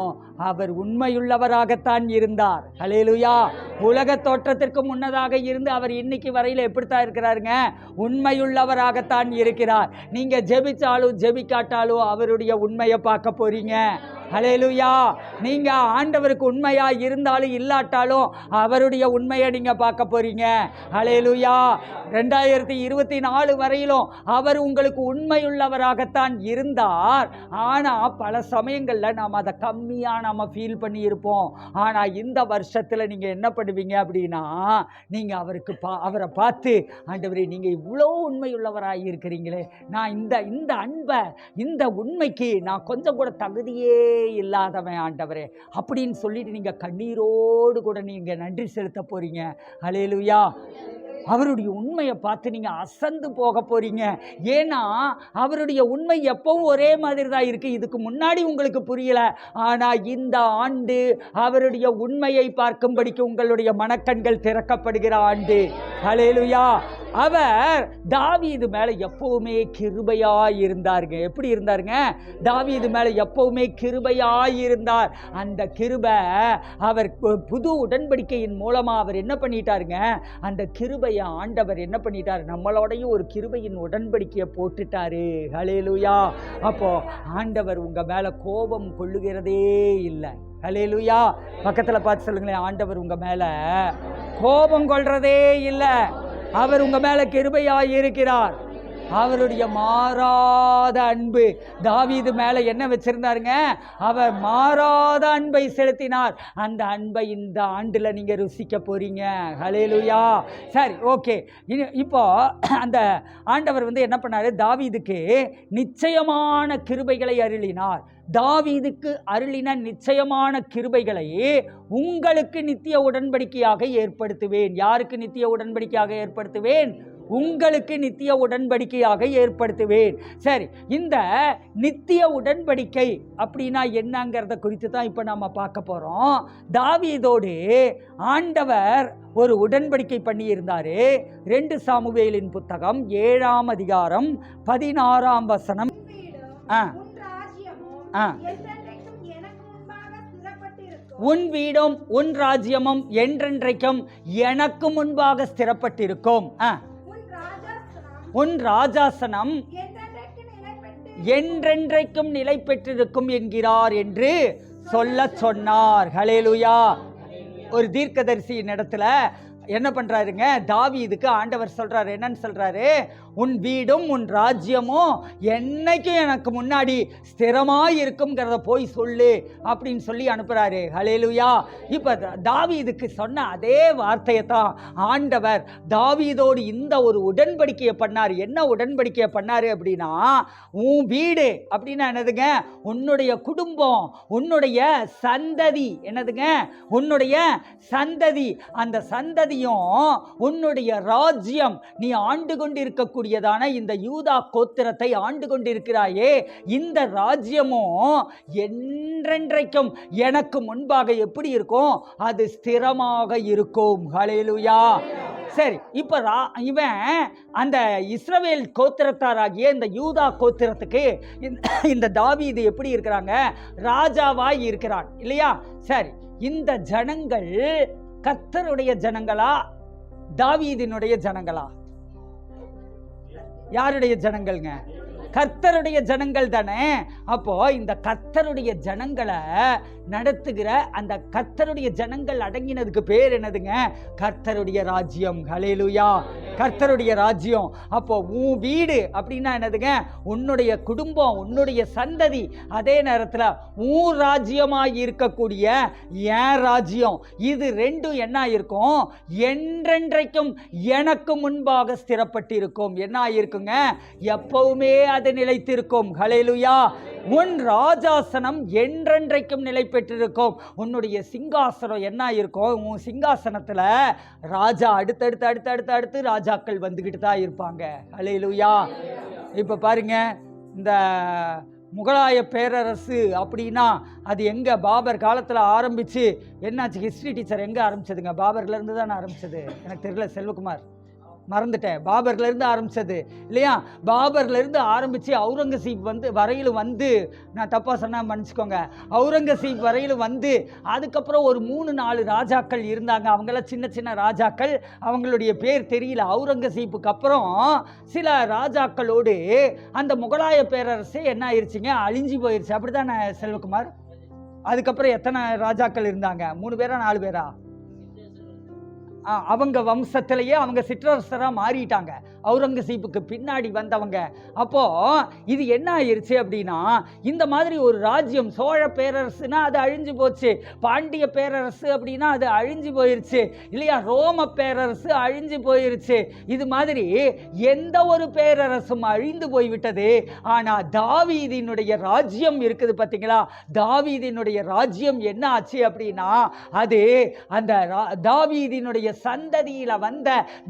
அவர் உண்மையுள்ளவராகத்தான் இருந்தார். ஹல்லேலூயா. உலக தோற்றத்திற்கு முன்னதாக இருந்து அவர் இன்னைக்கு வரையில் எப்படித்தான் இருக்கிறாருங்க? உண்மையுள்ளவராகத்தான் இருக்கிறார். நீங்கள் ஜெபிச்சாலும் ஜெபிக்காட்டாலும் அவருடைய உண்மையை பார்க்க போறீங்க. ஹல்லேலூயா. நீங்கள் ஆண்டவருக்கு உண்மையாக இருந்தாலும் இல்லாட்டாலும் அவருடைய உண்மையை நீங்கள் பார்க்க போறீங்க. ஹல்லேலூயா. 2024 வரையிலும் அவர் உங்களுக்கு உண்மையுள்ளவராகத்தான் இருந்தார். ஆனால் பல சமயங்களில் நாம் அதை கம்மியாக நம்ம ஃபீல் பண்ணி இருப்போம். ஆனால் இந்த வருஷத்தில் நீங்கள் என்ன பண்ணுவீங்க அப்படின்னா, நீங்கள் அவரை பார்த்து, ஆண்டவரே நீங்கள் இவ்வளோ உண்மையுள்ளவராக இருக்கிறீங்களே, நான் இந்த அன்பை இந்த உண்மைக்கு நான் கொஞ்சம் கூட தகுதியே இல்லாதவன் ஆண்டவரே அப்படின்னு சொல்லிட்டு நீங்க கண்ணீரோடு கூட நீங்க நன்றி செலுத்த போறீங்க. ஹல்லேலூயா. அவருடைய உண்மையை பார்த்து நீங்க அசந்து போக போறீங்க. ஏன்னா அவருடைய உண்மை எப்பவும் ஒரே மாதிரி தான் இருக்கு. இதுக்கு முன்னாடி உங்களுக்கு புரியல, ஆனா இந்த ஆண்டு அவருடைய உண்மையை பார்க்கும்படிக்கு உங்களுடைய மனக்கண்கள் திறக்கப்படுகிற ஆண்டு. ஹல்லேலூயா. அவர் தாவீது மேல எப்பவுமே கிருபையாய் இருந்தாருங்க. எப்படி இருந்தாருங்க? தாவீது மேல எப்பவுமே கிருபையாய் இருந்தார். அந்த கிருபை அவர் புது உடன்படிக்கையின் மூலமா அவர் என்ன பண்ணிட்டாருங்க, அந்த கிருபையை ஆண்டவர் என்ன பண்ணிட்டாரு, நம்மளோடையும் ஒரு கிருபையின் உடன்படிக்கையை போட்டுட்டாரு. ஹல்லேலூயா. அப்போ ஆண்டவர் உங்க மேல கோபம் கொள்ளுகிறதே இல்லை. ஹல்லேலூயா. பக்கத்துல பார்த்து சொல்லுங்களேன், ஆண்டவர் உங்க மேல கோபம் கொள்றதே இல்லை. அவர் உங்க மேல கிருபையாய் இருக்கிறார். அவருடைய மாறாத அன்பு தாவீது மேல என்ன வச்சிருந்தாருங்க, அவர் மாறாத அன்பை செலுத்தினார். அந்த அன்பை இந்த ஆண்டுல நீங்க ருசிக்க போறீங்க. ஹல்லேலூயா. சரி, ஓகே. இப்போ அந்த ஆண்டவர் என்ன பண்ணாரு, தாவீதுக்கு நிச்சயமான கிருபைகளை அருளினார். தாவீதுக்கு அருளின நிச்சயமான கிருபைகளை உங்களுக்கு நித்திய உடன்படிக்கையாக ஏற்படுத்துவேன். யாருக்கு நித்திய உடன்படிக்கையாக ஏற்படுத்துவேன்? உங்களுக்கு நித்திய உடன்படிக்கையாக ஏற்படுத்துவேன். சரி, இந்த நித்திய உடன்படிக்கை அப்படின்னா என்னங்கிறத குறித்து தான் இப்போ நம்ம பார்க்க போகிறோம். தாவீதோடு ஆண்டவர் ஒரு உடன்படிக்கை பண்ணியிருந்தாரு. 2 சாமுவேலின் புத்தகம் 7ஆம் அதிகாரம் 16ஆம் வசனம். உன் வீடும் உன் ராஜ்யமும் என்றென்றைக்கும் எனக்கு முன்பாக ஸ்திரப்பட்டிருக்கும். உன் ராஜாசனம் என்றென்றைக்கும் நிலை பெற்றிருக்கும் என்கிறார் என்று சொல்ல சொன்னார். ஹல்லேலூயா. ஒரு தீர்க்கதரிசியின் இடத்துல என்ன பண்றாருங்க, தாவீதுக்கு ஆண்டவர் சொல்றாரு, என்னன்னு சொல்றாரு, உன் வீடும் உன் ராஜ்யமும் என்னைக்கும் எனக்கு முன்னாடி ஸ்திரமாய் இருக்கும்ங்கிறத போய் சொல்லு அப்படின்னு சொல்லி அனுப்புறாரு. ஹல்லேலூயா. இப்ப தாவீதுக்கு சொன்ன அதே வார்த்தையை தான் ஆண்டவர் தாவீதோடு இந்த ஒரு உடன்படிக்கையை பண்ணார். என்ன உடன்படிக்கையை பண்ணாரு அப்படின்னா, உன் வீடு அப்படின்னா என்னதுங்க, உன்னுடைய குடும்பம், உன்னுடைய சந்ததி. என்னதுங்க? உன்னுடைய சந்ததி. அந்த சந்ததியும் உன்னுடைய ராஜ்யம், நீ ஆண்டு கொண்டிருக்க கூடியதான இந்த யூதா கோத்திரத்தை ஆண்டு கொண்டிருக்கிறாயே, இந்த ராஜ்யமும் என்றென்றைக்கும் எனக்கு முன்பாக எப்படி இருக்கும், அது ஸ்திரமாக இருக்கும். ஹல்லேலூயா. சரி, இப்ப இவன் அந்த இஸ்ரவேல் கோத்திரத்தாராகிய இந்த யூதா கோத்திரத்துக்கு இந்த தாவீது எப்படி இருக்கிறாங்க, ராஜாவாய் இருக்கிறான் இல்லையா? சரி, இந்த ஜனங்கள் கர்த்தருடைய ஜனங்களா, தாவீதினுடைய ஜனங்களா? யாருடைய ஜனங்கள்ங்க? கர்த்தருடைய ஜனங்கள் தானே. அப்போ இந்த கர்த்தருடைய ஜனங்களை நடத்துகிற அந்த கர்த்தருடைய ஜனங்கள் அடங்கினதுக்கு பேர் என்னதுங்க? கர்த்தருடைய ராஜ்யம். ஹல்லேலூயா. கர்த்தருடைய ராஜ்யம். அப்போ உன் வீடு அப்படின்னா என்னதுங்க? உன்னுடைய குடும்பம், உன்னுடைய சந்ததி. அதே நேரத்தில் உன் ராஜ்யமாய் இருக்கக்கூடிய என் ராஜ்யம். இது ரெண்டும் என்ன இருக்கும்? என்றென்றைக்கும் எனக்கு முன்பாக ஸ்திரப்பட்டிருக்கும். என்ன இருக்குங்க? எப்பவுமே அது நிலைத்திருக்கும். ஹல்லேலூயா. உன் ராஜாசனம் என்றென்றைக்கும் நிலை பெற்றிருக்கும். உன்னுடைய சிங்காசனம் என்ன இருக்கும்? உன் சிங்காசனத்துல ராஜா அடுத்தடுத்து ராஜாக்கள் வந்துகிட்டு தான் இருப்பாங்க. ஹல்லேலூயா. இப்ப பாருங்க, இந்த முகலாய பேரரசு அப்படின்னா அது எங்க பாபர் காலத்துல ஆரம்பிச்சு என்னாச்சு? ஹிஸ்டரி டீச்சர் எங்க ஆரம்பிச்சதுங்க? பாபர்ல இருந்து தானே ஆரம்பிச்சது. எனக்கு தெரியல, செல்வகுமார் மறந்துட்டேன். பாபர்ல இருந்து ஆரம்பிச்சது இல்லையா? பாபர்ல இருந்து ஆரம்பிச்சு அவுரங்கசீப் வரையிலும் நான் தப்பா சொன்னா மன்னிச்சுக்கோங்க, அவுரங்கசீப் வரையிலும் அதுக்கப்புறம் ஒரு 3-4 ராஜாக்கள் இருந்தாங்க. அவங்கள சின்ன சின்ன ராஜாக்கள், அவங்களுடைய பேர் தெரியல. அவுரங்கசீப்புக்கு அப்புறம் சில ராஜாக்களோடு அந்த முகலாய பேரரசே என்ன ஆயிடுச்சுங்க? அழிஞ்சு போயிருச்சு. அப்படித்தானே செல்வகுமார்? அதுக்கப்புறம் எத்தனை ராஜாக்கள் இருந்தாங்க? 3 பேரா 4 பேரா? அவங்க வம்சத்திலேயே அவங்க சிற்றரசராக மாறிட்டாங்க, அவுரங்கசீப்புக்கு பின்னாடி வந்தவங்க. அப்போ இது என்ன ஆயிருச்சு அப்படின்னா, இந்த மாதிரி ஒரு ராஜ்யம், சோழ பேரரசுனா அது அழிஞ்சு போச்சு, பாண்டிய பேரரசு அப்படின்னா அது அழிஞ்சு போயிருச்சு இல்லையா, ரோம பேரரசு அழிஞ்சு போயிருச்சு. இது மாதிரி எந்த ஒரு பேரரசும் அழிந்து போய்விட்டது. ஆனா தாவீதினுடைய ராஜ்யம் இருக்குது பார்த்தீங்களா? தாவீதினுடைய ராஜ்யம் என்ன ஆச்சு அப்படின்னா, அது அந்த தாவீதினுடைய சந்ததியில வந்த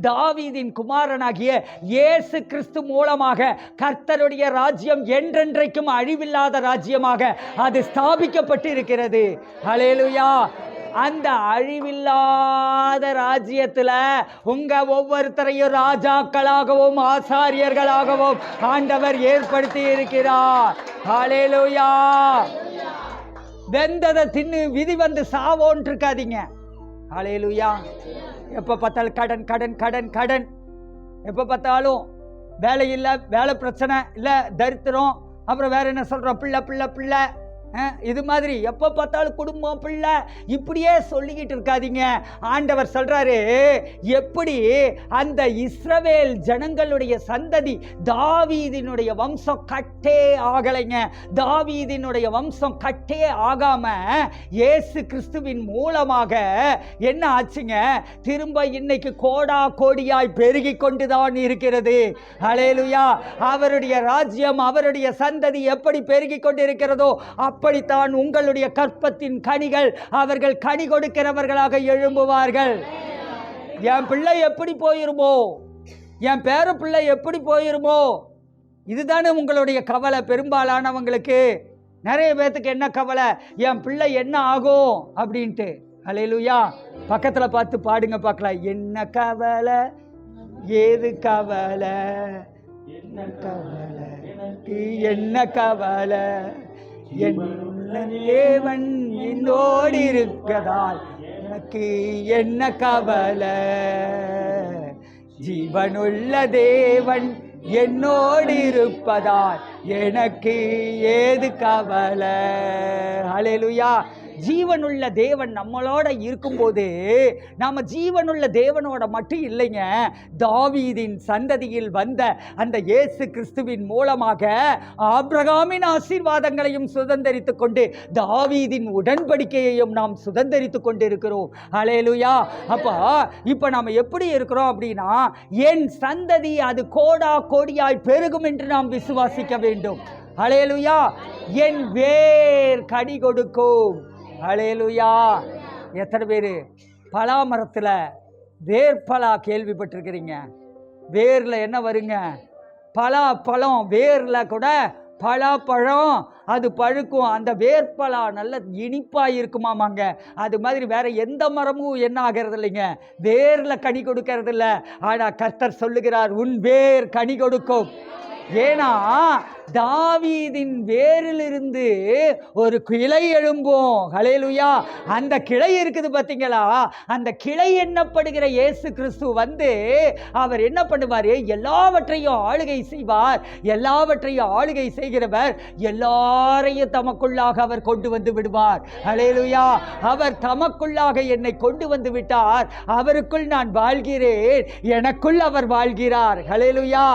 தாவீதின் குமாரனாகிய இயேசு கிறிஸ்து மூலமாக கர்த்தருடைய ராஜ்யம் என்றென்றைக்கும் அழிவில்லாத ராஜ்யமாக அது ஸ்தாபிக்கப்பட்டு இருக்கிறது. ஹல்லேலூயா. அந்த அழிவில்லாத ராஜ்யத்துல உங்க ஒவ்வொருத்தரையும் ராஜாக்களாகவும் ஆசாரியர்களாகவும் ஆண்டவர் ஏற்படுத்தி இருக்கிறார். ஹல்லேலூயா. வெந்ததை தின்னு விதி வந்து சாவோன்னு இருக்காதீங்க. ஹல்லேலூயா. எப்ப பார்த்தாலும் கடன் கடன் கடன் கடன், எப்ப பார்த்தாலும் வேலை இல்லை, வேலை பிரச்சனை இல்லை, தரித்திரம், அப்புறம் வேற என்ன சொல்றோம், பிள்ளை பிள்ளை பிள்ளை, இது மாதிரி எப்போ பார்த்தாலும் குடும்பம் பிள்ளை, இப்படியே சொல்லிக்கிட்டு இருக்காதீங்க. ஆண்டவர் சொல்றாரு, எப்படி அந்த இஸ்ரவேல் ஜனங்களுடைய சந்ததி தாவீதினுடைய வம்சம் கட்டே ஆகலைங்க. தாவீதினுடைய வம்சம் கட்டே ஆகாம இயேசு கிறிஸ்துவின் மூலமாக என்ன ஆச்சுங்க, திரும்ப இன்னைக்கு கோடா கோடியாய் பெருகி கொண்டுதான் இருக்கிறது. ஹல்லேலூயா. அவருடைய ராஜ்யம், அவருடைய சந்ததி எப்படி பெருகி கொண்டிருக்கிறதோ அப்படித்தான் உங்களுடைய கற்பத்தின் கனிகள், அவர்கள் கனி கொடுக்கிறவர்களாக எழும்புவார்கள். என் பிள்ளை எப்படி போயிருமோ, என் பேர பிள்ளை எப்படி போயிருமோ, இதுதானே உங்களுடைய கவலை. பெரும்பாலானவங்களுக்கு, நிறைய பேத்துக்கு என்ன கவலை, என் பிள்ளை என்ன ஆகும் அப்படின்ட்டு. ஹல்லேலூயா. பக்கத்துல பார்த்து பாடுங்க பார்க்கலாம். என்ன கவலை, ஏது கவலை, என்ன கவலை, என்ன கவலை, தேவன் என்னோடு இருக்கதால் எனக்கு என்ன கவலை, ஜீவனுள்ள தேவன் என்னோடு இருப்பதால் எனக்கு ஏது கவலை. ஹல்லேலூயா. ஜீவனுள்ள தேவன் நம்மளோட இருக்கும்போது நாம ஜீவனுள்ள தேவனோட மட்டும் இல்லைங்க, தாவீதின் சந்ததியில் வந்த அந்த இயேசு கிறிஸ்துவின் மூலமாக ஆபிரகாமின் ஆசீர்வாதங்களையும் சுதந்தரித்துக் கொண்டு தாவீதின் உடன்படிக்கையையும் நாம் சுதந்தரித்துக் கொண்டு இருக்கிறோம். ஹல்லேலூயா. அப்போ இப்ப நாம எப்படி இருக்கிறோம் அப்படின்னா, என் சந்ததி அது கோடா கோடியாய் பெருகும் என்று நாம் விசுவாசிக்க வேண்டும். ஹல்லேலூயா. என் வேர் கனி கொடுக்கும். ஹல்லேலூயா. எத்தனை பேர் பலாமரத்தில் வேர்பலா கேள்விப்பட்டிருக்கிறீங்க? வேரில் என்ன வருங்க, பலா பழம். வேரில் கூட பலாப்பழம் அது பழுக்கும். அந்த வேர்பலா நல்ல இனிப்பாக இருக்குமாமாங்க. அது மாதிரி வேற எந்த மரமும் என்ன ஆகிறது இல்லைங்க, வேரில் கனி கொடுக்கறது இல்லை. ஆனால் கர்த்தர் சொல்லுகிறார், உன் வேர் கனி கொடுக்கும். ஏன்னா தாவீதின் வேரிலிருந்து ஒரு கிளை எழும்பும். ஹல்லேலூயா. அந்த கிளை இருக்குது பார்த்தீங்களா, அந்த கிளை எண்ணப்படுகிற இயேசு கிறிஸ்து வந்து அவர் என்ன பண்ணுவார், எல்லாவற்றையும் ஆளுகை செய்வார். எல்லாவற்றையும் ஆளுகை செய்கிறவர் எல்லாரையும் தமக்குள்ளாக அவர் கொண்டு வந்து விடுவார். ஹல்லேலூயா. அவர் தமக்குள்ளாக என்னை கொண்டு வந்து விட்டார். அவருக்குள் நான் வாழ்கிறேன், எனக்குள் அவர் வாழ்கிறார். ஹல்லேலூயா.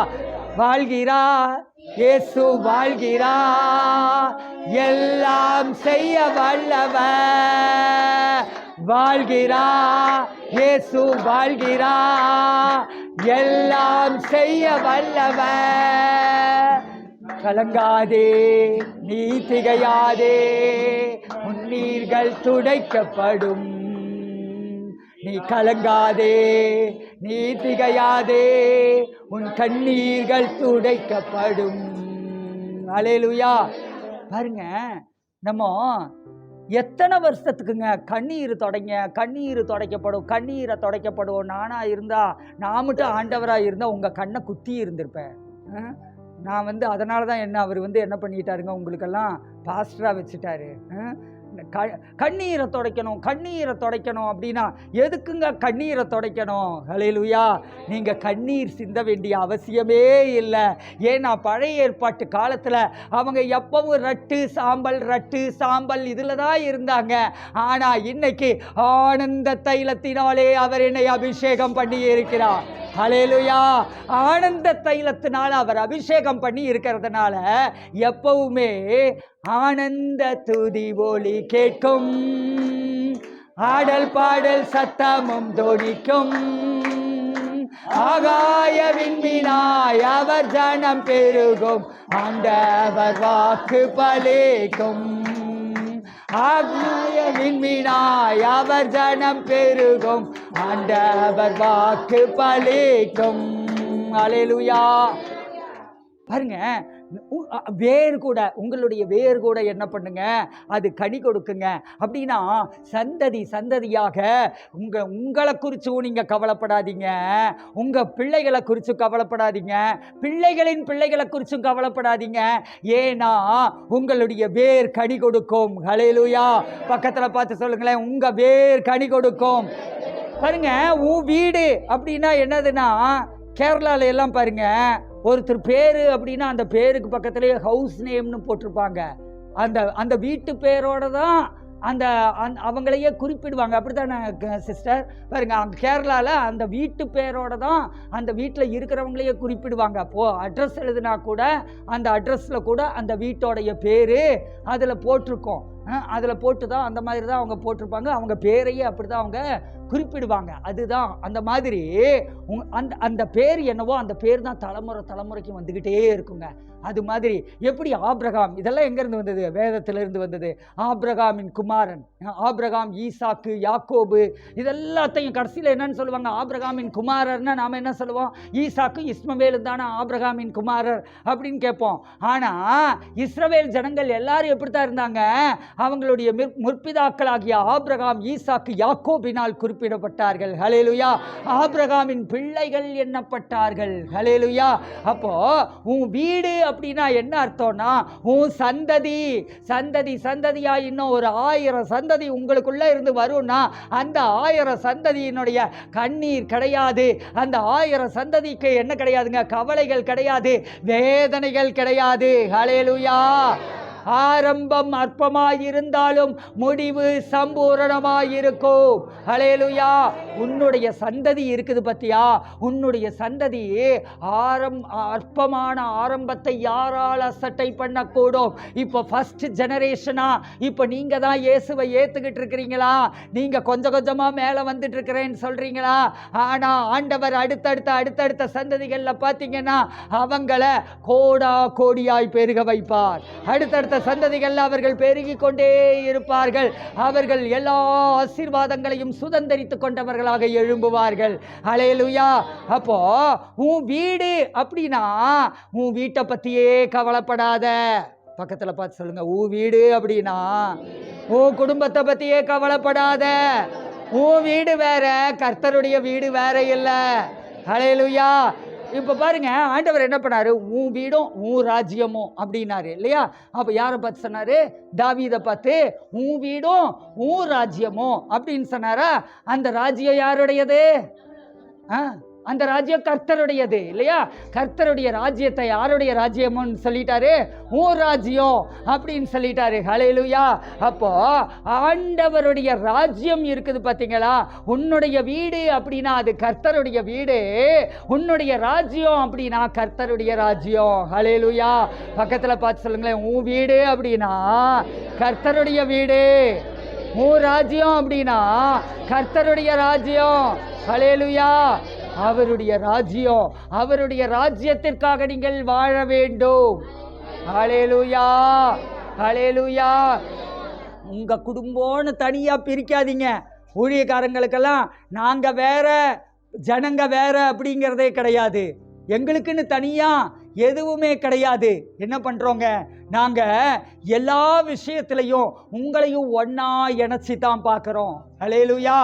வாழ்கிறார் இயேசு, வாழ்கிறார், எல்லாம் செய்ய வல்லவர். வாழ்கிறார் இயேசு, வாழ்கிறார், எல்லாம் செய்ய வல்லவர். கலங்காதே, நீ திகையாதே, உன்னீர்கள் துடைக்கப்படும். நீ கலங்காதே, நீ திகையாதே, உன் கண்ணீர்கள் துடைக்கப்படும். ஹல்லேலூயா. பாருங்க, நம்ம எத்தனை வருஷத்துக்குங்க கண்ணீர் துடைக்கப்படும், கண்ணீரை துடைக்கப்படும். நானா இருந்தா, நான் மட்டும் ஆண்டவராக இருந்தால் உங்கள் கண்ணை குத்தி இருந்திருப்பேன். நான் வந்து அதனால தான் அவர் என்ன பண்ணிட்டாருங்க, உங்களுக்கெல்லாம் பாஸ்டராக வச்சுட்டாரு. கண்ணீரை துடைக்கணும் அப்படின்னா எதுக்குங்க கண்ணீரை துடைக்கணும்? ஹல்லேலூயா. நீங்கள் கண்ணீர் சிந்த வேண்டிய அவசியமே இல்லை. ஏன்னா பழைய ஏற்பாட்டு காலத்தில் அவங்க எப்பவும் ரட்டு சாம்பல் இதில் தான் இருந்தாங்க. ஆனால் இன்னைக்கு ஆனந்த தைலத்தினாலே அவர் என்னை அபிஷேகம் பண்ணி இருக்கிறார். ஹல்லேலூயா. ஆனந்த தைலத்தினால் அவர் அபிஷேகம் பண்ணி இருக்கிறதுனால எப்பவுமே ஆனந்த துதி ஒலி கேட்கும், ஆடல் பாடல் சத்தமும் தொனிக்கும். ஆகாய விண்மீனாய் அவர் ஜனம் பெருகும், ஆண்டவர் வாக்கு பலிக்கும். ஆக்னிய விண்மீனாய் அவர் ஜனம் பெருகும், ஆண்டவர் வாக்கு பலிக்கும். அல்லேலூயா. பாருங்க, வேர் கூட, உங்களுடைய வேர் கூட என்ன பண்ணுங்க, அது கனி கொடுக்குங்க. அப்படின்னா சந்ததி சந்ததியாக உங்களை குறிச்சும் நீங்க கவலைப்படாதீங்க, உங்க பிள்ளைகளை குறிச்சும் கவலைப்படாதீங்க, பிள்ளைகளின் பிள்ளைகளை குறிச்சும் கவலைப்படாதீங்க. ஏன்னா உங்களுடைய வேர் கனி கொடுக்கும். ஹல்லேலூயா. பக்கத்துல பார்த்து சொல்லுங்களேன், உங்க வேர் கனி கொடுக்கும். பாருங்க, உன் வீடு அப்படின்னா என்னதுன்னா, கேரளால எல்லாம் பாருங்க, ஒருத்தர் பேரு அப்படின்னா அந்த பேருக்கு பக்கத்திலேயே ஹவுஸ் நேம்னு போட்டிருப்பாங்க. அந்த வீட்டு பேரோட தான் அந்த அவங்களையே குறிப்பிடுவாங்க. அப்படித்தானே சிஸ்டர்? பாருங்க, அங்கே கேரளாவில் அந்த வீட்டு பேரோட தான் அந்த வீட்டில் இருக்கிறவங்களையே குறிப்பிடுவாங்க. அப்போது அட்ரஸ் எழுதுனா கூட அந்த அட்ரஸில் கூட அந்த வீட்டோடைய பேர் அதில் போட்டிருக்கோம். அதில் போட்டு தான் அந்த மாதிரி தான் அவங்க போட்டிருப்பாங்க. அவங்க பேரையே அப்படி தான் அவங்க குறிப்பிடுவாங்க. அதுதான் அந்த மாதிரி அந்த பேர் என்னவோ அந்த பேர் தான் தலைமுறைக்கு வந்துக்கிட்டே இருக்குங்க. அது மாதிரி எப்படி ஆபிரகாம், இதெல்லாம் எங்கேருந்து வந்தது? வேதத்திலிருந்து வந்தது. ஆபிரகாமின் குமாரன், ஆபிரகாம், ஈசாக்கு, யாக்கோபு, இதெல்லாத்தையும் கடைசியில் என்னன்னு சொல்லுவாங்க? ஆபிரகாமின் குமாரர்னா நாம் என்ன சொல்லுவோம்? ஈசாக்கு இஸ்மவேலும் தானே ஆபிரகாமின் குமாரர் அப்படின்னு கேட்போம். ஆனால் இஸ்ரவேல் ஜனங்கள் எல்லாரும் எப்படித்தான் இருந்தாங்க? அவங்களுடைய முற்பிதாக்களாகிய ஆபிரகாம், ஈசாக்கு, யாக்கோபினால் குறிப்பிடப்பட்டார்கள். ஹல்லேலூயா. ஆபிரகாமின் பிள்ளைகள் எண்ணப்பட்டார்கள். ஹல்லேலூயா. அப்போ உன் வீடு அப்படின்னா என்ன அர்த்தம்னா, உன் சந்ததி சந்ததியா இன்னும் ஒரு 1000 சந்ததி உங்களுக்குள்ள இருந்து வரும்னா அந்த 1000 சந்ததியினுடைய கண்ணீர் கிடையாது. அந்த 1000 சந்ததிக்கு என்ன கிடையாதுங்க? கவலைகள் கிடையாது, வேதனைகள் கிடையாது. ஹல்லேலூயா. ஆரம்பம் அற்பமாயிருந்தாலும் முடிவு சம்பூரணமாயிருக்கும். ஹல்லேலூயா. உன்னுடைய சந்ததி இருக்குது பத்தியா? உன்னுடைய சந்ததி அற்பமான ஆரம்பத்தை யாரால் அசட்டை பண்ணக்கூடும்? இப்போ ஃபர்ஸ்ட் ஜெனரேஷனா, இப்போ நீங்க தான் இயேசுவை ஏத்துக்கிட்டு இருக்கிறீங்களா? நீங்க கொஞ்சம் கொஞ்சமா மேல வந்துட்டு இருக்கிறேன்னு சொல்றீங்களா? ஆனா ஆண்டவர் அடுத்தடுத்த சந்ததிகள்ல பாத்தீங்கன்னா அவங்கள கோடியாய் பெருக வைப்பார். அடுத்தடுத்த சந்ததிகள் அவர்கள் பெருகிக் கொண்டே இருப்பார்கள். அவர்கள் எல்லா ஆசீர்வாதங்களையும் சுதந்தரித்துக் கொண்டவர்களாக எழும்புவார்கள். ஹல்லேலூயா. அப்போ உன் வீடு அப்படின்னா உன் வீட்டை பத்தியே கவலைப்படாத. பக்கத்துல பார்த்து சொல்லுங்க, உன் வீடு அப்படின்னா உன் குடும்பத்தை பத்தியே கவலைப்படாத. உன் வீடு வேற, கர்த்தருடைய வீடு வேற இல்லை. ஹல்லேலூயா. இப்போ பாருங்க, ஆண்டவர் என்ன பண்ணாரு? உன் வீடும் உன் ராஜ்யமும் அப்படின்னாரு இல்லையா? அப்போ யாரை பார்த்து சொன்னாரு? தாவீதை பார்த்து உன் வீடும் உன் ராஜ்யமும் அப்படின்னு சொன்னாரா? அந்த ராஜ்யம் யாருடையது? அந்த ராஜ்யம் கர்த்தருடையது இல்லையா? கர்த்தருடைய ராஜ்யத்தை யாருடைய ராஜ்யம்னு சொல்லிட்டாரு? உன் ராஜ்யம் அப்படின்னு சொல்லிட்டாரு. ஹல்லேலூயா. அப்போ ஆண்டவருடைய ராஜ்யம் இருக்குது பார்த்தீங்களா? உன்னுடைய வீடு அப்படின்னா அது கர்த்தருடைய வீடு, உன்னுடைய ராஜ்யம் அப்படின்னா கர்த்தருடைய ராஜ்யம். ஹல்லேலூயா. பக்கத்தில் பார்த்து சொல்லுங்களேன், உன் வீடு அப்படின்னா கர்த்தருடைய வீடு, உன் ராஜ்யம் அப்படின்னா கர்த்தருடைய ராஜ்யம். ஹல்லேலூயா. அவருடைய ராஜ்யம், அவருடைய ராஜ்யத்திற்காக நீங்கள் வாழ வேண்டும். ஹல்லேலூயா. ஹல்லேலூயா. உங்க குடும்பம்னு தனியா பிரிக்காதீங்க. ஊழியக்காரங்களுக்கெல்லாம் நாங்க வேற ஜனங்க வேற அப்படிங்கிறதே கிடையாது. எங்களுக்குன்னு தனியா எதுவுமே கிடையாது. என்ன பண்றோங்க? நாங்க எல்லா விஷயத்திலையும் உங்களையும் ஒன்னா இணைச்சி தான் பார்க்கிறோம். ஹல்லேலூயா.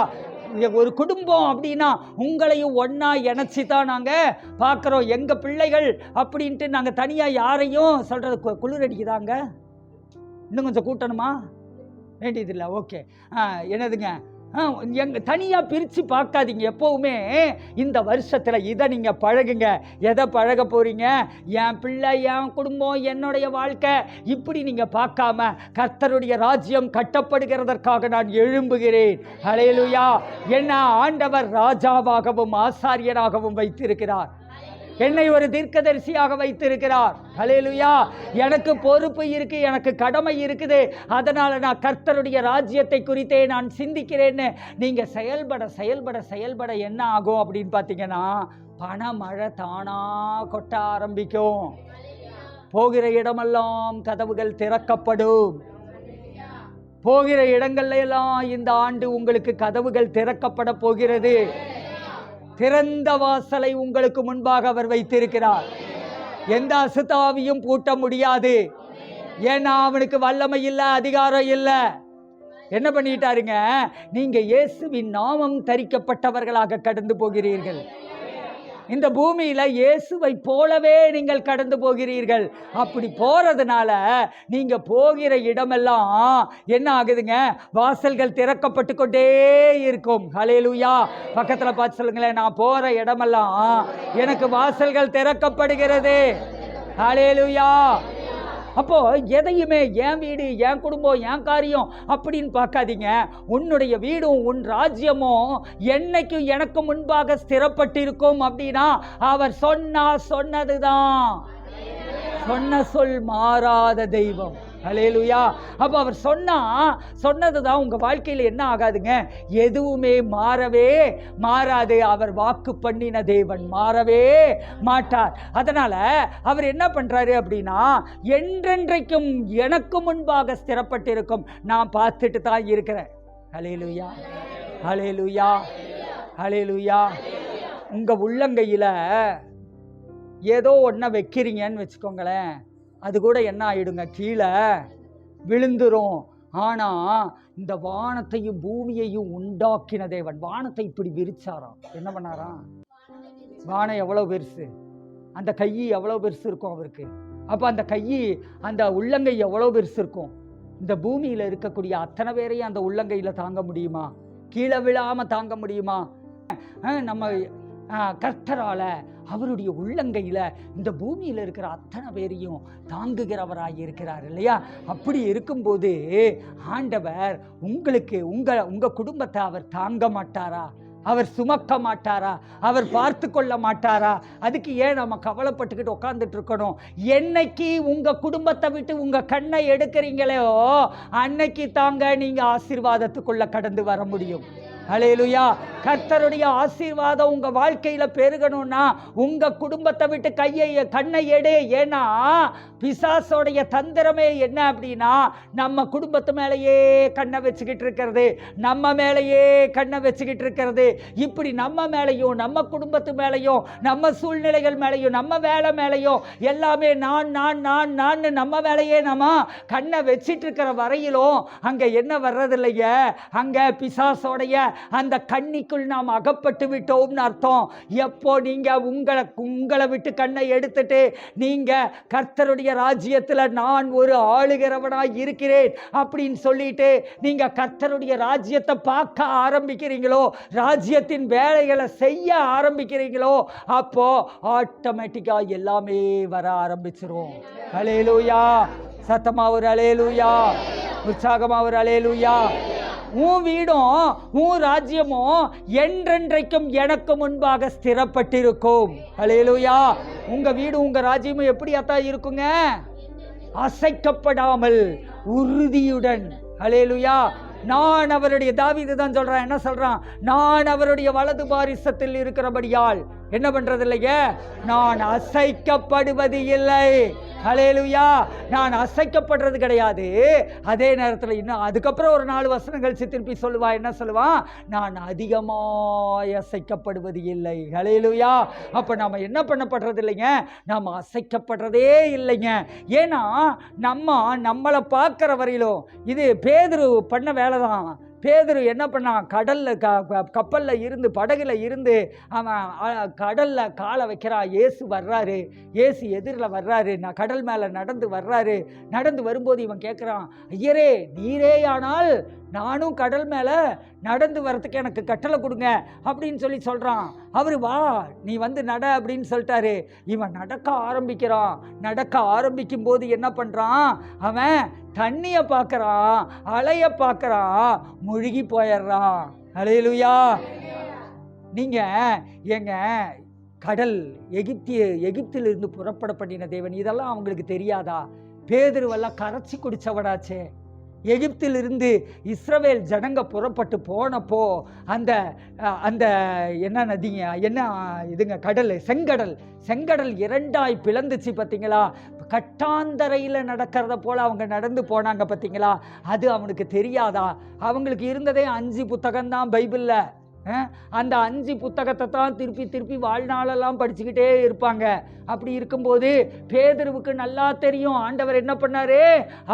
ஒரு குடும்பம் அப்படின்னா உங்களையும் ஒன்னா இணைச்சி தான் நாங்கள் பார்க்குறோம். எங்கள் பிள்ளைகள் அப்படின்ட்டு நாங்கள் தனியாக யாரையும் சொல்கிறது. குளிர் அடிக்குதாங்க? இன்னும் கொஞ்சம் கூட்டணுமா? வேண்டியதில்லை. ஓகே. என்னதுங்க? தனியாக பிரித்து பார்க்காதீங்க. எப்போவுமே இந்த வருஷத்தில் இதை நீங்கள் பழகுங்க. எதை பழக போகிறீங்க? என் பிள்ளை, என் குடும்பம், என்னுடைய வாழ்க்கை இப்படி நீங்கள் பார்க்காம கர்த்தருடைய ராஜ்யம் கட்டப்படுகிறதற்காக நான் எழும்புகிறேன். ஹல்லேலூயா. என்ன ஆண்டவர் ராஜாவாகவும் ஆசாரியராகவும் வைத்திருக்கிறார். என்னை ஒரு தீர்க்கதரிசியாக வைத்திருக்கிறார். ஹல்லேலூயா. எனக்கு பொறுப்பு இருக்கு, எனக்கு கடமை இருக்குது. அதனால நான் கர்த்தருடைய ராஜ்யத்தை குறித்தே நான் சிந்திக்கிறேன்னு நீங்க செயல்பட என்ன ஆகும் அப்படின்னு பார்த்தீங்கன்னா, பணமழை தானா கொட்ட ஆரம்பிக்கும். போகிற இடமெல்லாம் கதவுகள் திறக்கப்படும். போகிற இடங்கள்ல எல்லாம் இந்த ஆண்டு உங்களுக்கு கதவுகள் திறக்கப்பட போகிறது. திறந்த வாசலை உங்களுக்கு முன்பாக அவர் வைத்திருக்கிறார். எந்த அசுத்தாவியும் பூட்ட முடியாது. ஏன்னா அவனுக்கு வல்லமை இல்லை, அதிகாரம் இல்லை. என்ன பண்ணிட்டாருங்க, நீங்க இயேசுவின் நாமம் தரிக்கப்பட்டவர்களாக கடந்து போகிறீர்கள். இந்த பூமியில இயேசுவை போலவே நீங்கள் கடந்து போகிறீர்கள். அப்படி போறதுனால நீங்க போகிற இடமெல்லாம் என்ன ஆகுதுங்க, வாசல்கள் திறக்கப்பட்டு கொண்டே இருக்கும். ஹல்லேலூயா. பக்கத்துல பார்த்து சொல்லுங்களேன், நான் போற இடமெல்லாம் எனக்கு வாசல்கள் திறக்கப்படுகிறது. ஹல்லேலூயா. அப்போ எதையுமே என் வீடு, என் குடும்பம், என் காரியம் அப்படின்னு பார்க்காதீங்க. உன்னுடைய வீடும் உன் ராஜ்யமும் என்னைக்கும் எனக்கு முன்பாக ஸ்திரப்பட்டிருக்கும். அப்படின்னா அவர் சொன்னதுதான். சொன்ன சொல் மாறாத தெய்வம். ஹல்லேலூயா. அப்போ அவர் சொன்னதுதான் உங்க வாழ்க்கையில் என்ன ஆகாதுங்க, எதுவுமே மாறவே மாறாது. அவர் வாக்கு பண்ணின தேவன் மாறவே மாட்டார். அதனால அவர் என்ன பண்றாரு அப்படின்னா, என்றென்றைக்கும் எனக்கு முன்பாக ஸ்திரப்பட்டிருக்கும். நான் பார்த்துட்டு தான் இருக்கிறேன். ஹல்லேலூயா, ஹல்லேலூயா, ஹல்லேலூயா. உங்க உள்ளங்கையில ஏதோ ஒன்றை வைக்கிறீங்கன்னு வச்சுக்கோங்களேன், அது கூட என்ன ஆயிடுங்க, கீழே விழுந்துரும். ஆனா இந்த வானத்தையும் பூமியையும் உண்டாக்கின தேவன் வானத்தை இப்படி விரிச்சாராம். என்ன பண்ணாராம், வானம் எவ்வளவு பெருசு, அந்த கை எவ்வளவு பெருசு இருக்கும் அவருக்கு. அப்ப அந்த கை, அந்த உள்ளங்கை எவ்வளவு பெருசு இருக்கும். இந்த பூமியில இருக்கக்கூடிய அத்தனை பேரையும் அந்த உள்ளங்கையில தாங்க முடியுமா? கீழே விழாம தாங்க முடியுமா? நம்ம கர்த்தரால அவருடைய உள்ளங்கையில இந்த பூமியில இருக்கிற அத்தனை பேரையும் தாங்குகிறவராய் இருக்கிறார் இல்லையா? அப்படி இருக்கும்போது ஆண்டவர் உங்களுக்கு உங்க குடும்பத்தை அவர் தாங்க மாட்டாரா? அவர் சுமக்க மாட்டாரா? அவர் பார்த்து கொள்ள மாட்டாரா? அதுக்கு ஏன் நம்ம கவலைப்பட்டுக்கிட்டு உட்கார்ந்துட்டு இருக்கணும்? என்னைக்கு உங்க குடும்பத்தை விட்டு உங்க கண்ணை எடுக்கிறீங்களோ அன்னைக்கு தாங்க நீங்க ஆசீர்வாதத்துக்குள்ள கடந்து வர முடியும். ஹல்லேலூயா. கர்த்தருடைய ஆசீர்வாதம் உங்க வாழ்க்கையில பெருகணும்னா உங்க குடும்பத்தை விட்டு கண்ணை எடு. ஏன்னா பிசாசோடைய தந்திரமே என்ன அப்படின்னா, நம்ம குடும்பத்து மேலேயே கண்ணை வச்சுக்கிட்டு இருக்கிறது, நம்ம மேலேயே கண்ணை வச்சுக்கிட்டு இருக்கிறது. இப்படி நம்ம மேலேயும் நம்ம குடும்பத்து மேலேயும் நம்ம சூழ்நிலைகள் மேலேயும் நம்ம வேலை மேலேயும் எல்லாமே நான் நான் நான் நான் நம்ம வேலையே நம்ம கண்ணை வச்சிட்டு இருக்கிற வரையிலும் அங்க என்ன வர்றதில்லைங்க, அங்க பிசாசோடைய அந்த கண்ணிக்குள் நாம் அகப்பட்டு விட்டோம்னு அர்த்தம். எப்போ நீங்க உங்களை விட்டு கண்ணை எடுத்துட்டு நீங்க கர்த்தருடைய ராஜ்யத்துல நான் ஒரு ஆளுகிறவனாய் இருக்கிறேன் அப்படின்னு சொல்லிட்டு நீங்க கர்த்தருடைய ராஜ்யத்தை பார்க்க ஆரம்பிக்கிறீங்களோ, ராஜ்யத்தின் வேலைகளை செய்ய ஆரம்பிக்கிறீங்களோ, அப்போ ஆட்டோமேட்டிக்கா எல்லாமே வர ஆரம்பிச்சிரும். ஹல்லேலூயா. சத்தமா ஒரு ஹல்லேலூயா, உற்சாகமா ஒரு ஹல்லேலூயா. உன் வீடும் உன் ராஜ்யமும் என்றென்றைக்கும் எனக்கு முன்பாக ஸ்திரப்பட்டிருக்கும். ஹல்லேலூயா. உங்க வீடு உங்க ராஜ்யமும் எப்படியாத்தான் இருக்குங்க, அசைக்கப்படாமல் உறுதியுடன். ஹல்லேலூயா. நான் அவருடைய, தாவீது தான் சொல்றான், என்ன சொல்றான், நான் அவருடைய வலது பாரிசத்தில் இருக்கிறபடியால் என்ன பண்றது இல்லைங்க, நான் அசைக்கப்படுவது இல்லை. ஹல்லேலூயா. நான் அசைக்கப்படுறது கிடையாது. அதே நேரத்தில் இன்னும் அதுக்கப்புறம் ஒரு 4 வசனங்கள் திருப்பி சொல்லுவா, என்ன சொல்லுவான், நான் அதிகமாய் அசைக்கப்படுவது இல்லை. ஹல்லேலூயா. அப்ப நாம என்ன பண்ணப்படுறது இல்லைங்க, நாம அசைக்கப்படுறதே இல்லைங்க. ஏன்னா நம்மளை பார்க்கிற வரையிலும் இது பேதுரு பண்ண வேலை தான். பேதுரு என்ன பண்ணான், கப்பலில் இருந்து படகுல இருந்து அவன் கடலில் காலை வைக்கிறான். இயேசு வர்றாரு, இயேசு எதிரில் வர்றாரு, நான் கடல் மேலே நடந்து வர்றாரு. நடந்து வரும்போது இவன் கேட்குறான், ஐயரே நீரே ஆனால் நானும் கடல் மேலே நடந்து வர்றதுக்கு எனக்கு கட்டளை கொடுங்க அப்படின்னு சொல்கிறான். அவர் வா நீ வந்து நட அப்படின்னு சொல்லிட்டாரு. இவன் நடக்க ஆரம்பிக்கிறான். நடக்க ஆரம்பிக்கும் போது என்ன பண்ணுறான், அவன் தண்ணியை பார்க்குறான், அலையை பார்க்குறான், முழுகி போயிடுறான். ஹல்லேலூயா. நீங்கள் எங்க கடல் எகிப்திலிருந்து புறப்பட பண்ணின தேவன், இதெல்லாம் அவங்களுக்கு தெரியாதா? பேதுருவெல்லாம் கரைச்சி குடிச்சவடாச்சே. எகிப்திலிருந்து இஸ்ரவேல் ஜனங்க புறப்பட்டு போனப்போ அந்த அந்த என்ன நதிங்க, என்ன இதுங்க, கடல், செங்கடல் 2ஆய் பிளந்துச்சு பார்த்தீங்களா? கட்டாந்தரையில் நடக்கிறத போல் அவங்க நடந்து போனாங்க பார்த்தீங்களா? அது அவனுக்கு தெரியாதா? அவங்களுக்கு இருந்ததே 5 புத்தகம்தான் பைபிளில். அந்த 5 புத்தகத்தை தான் திருப்பி திருப்பி வாழ்நாளெல்லாம் படிச்சுக்கிட்டே இருப்பாங்க. அப்படி இருக்கும்போது பேதுருவுக்கு நல்லா தெரியும் ஆண்டவர் என்ன பண்ணாரு.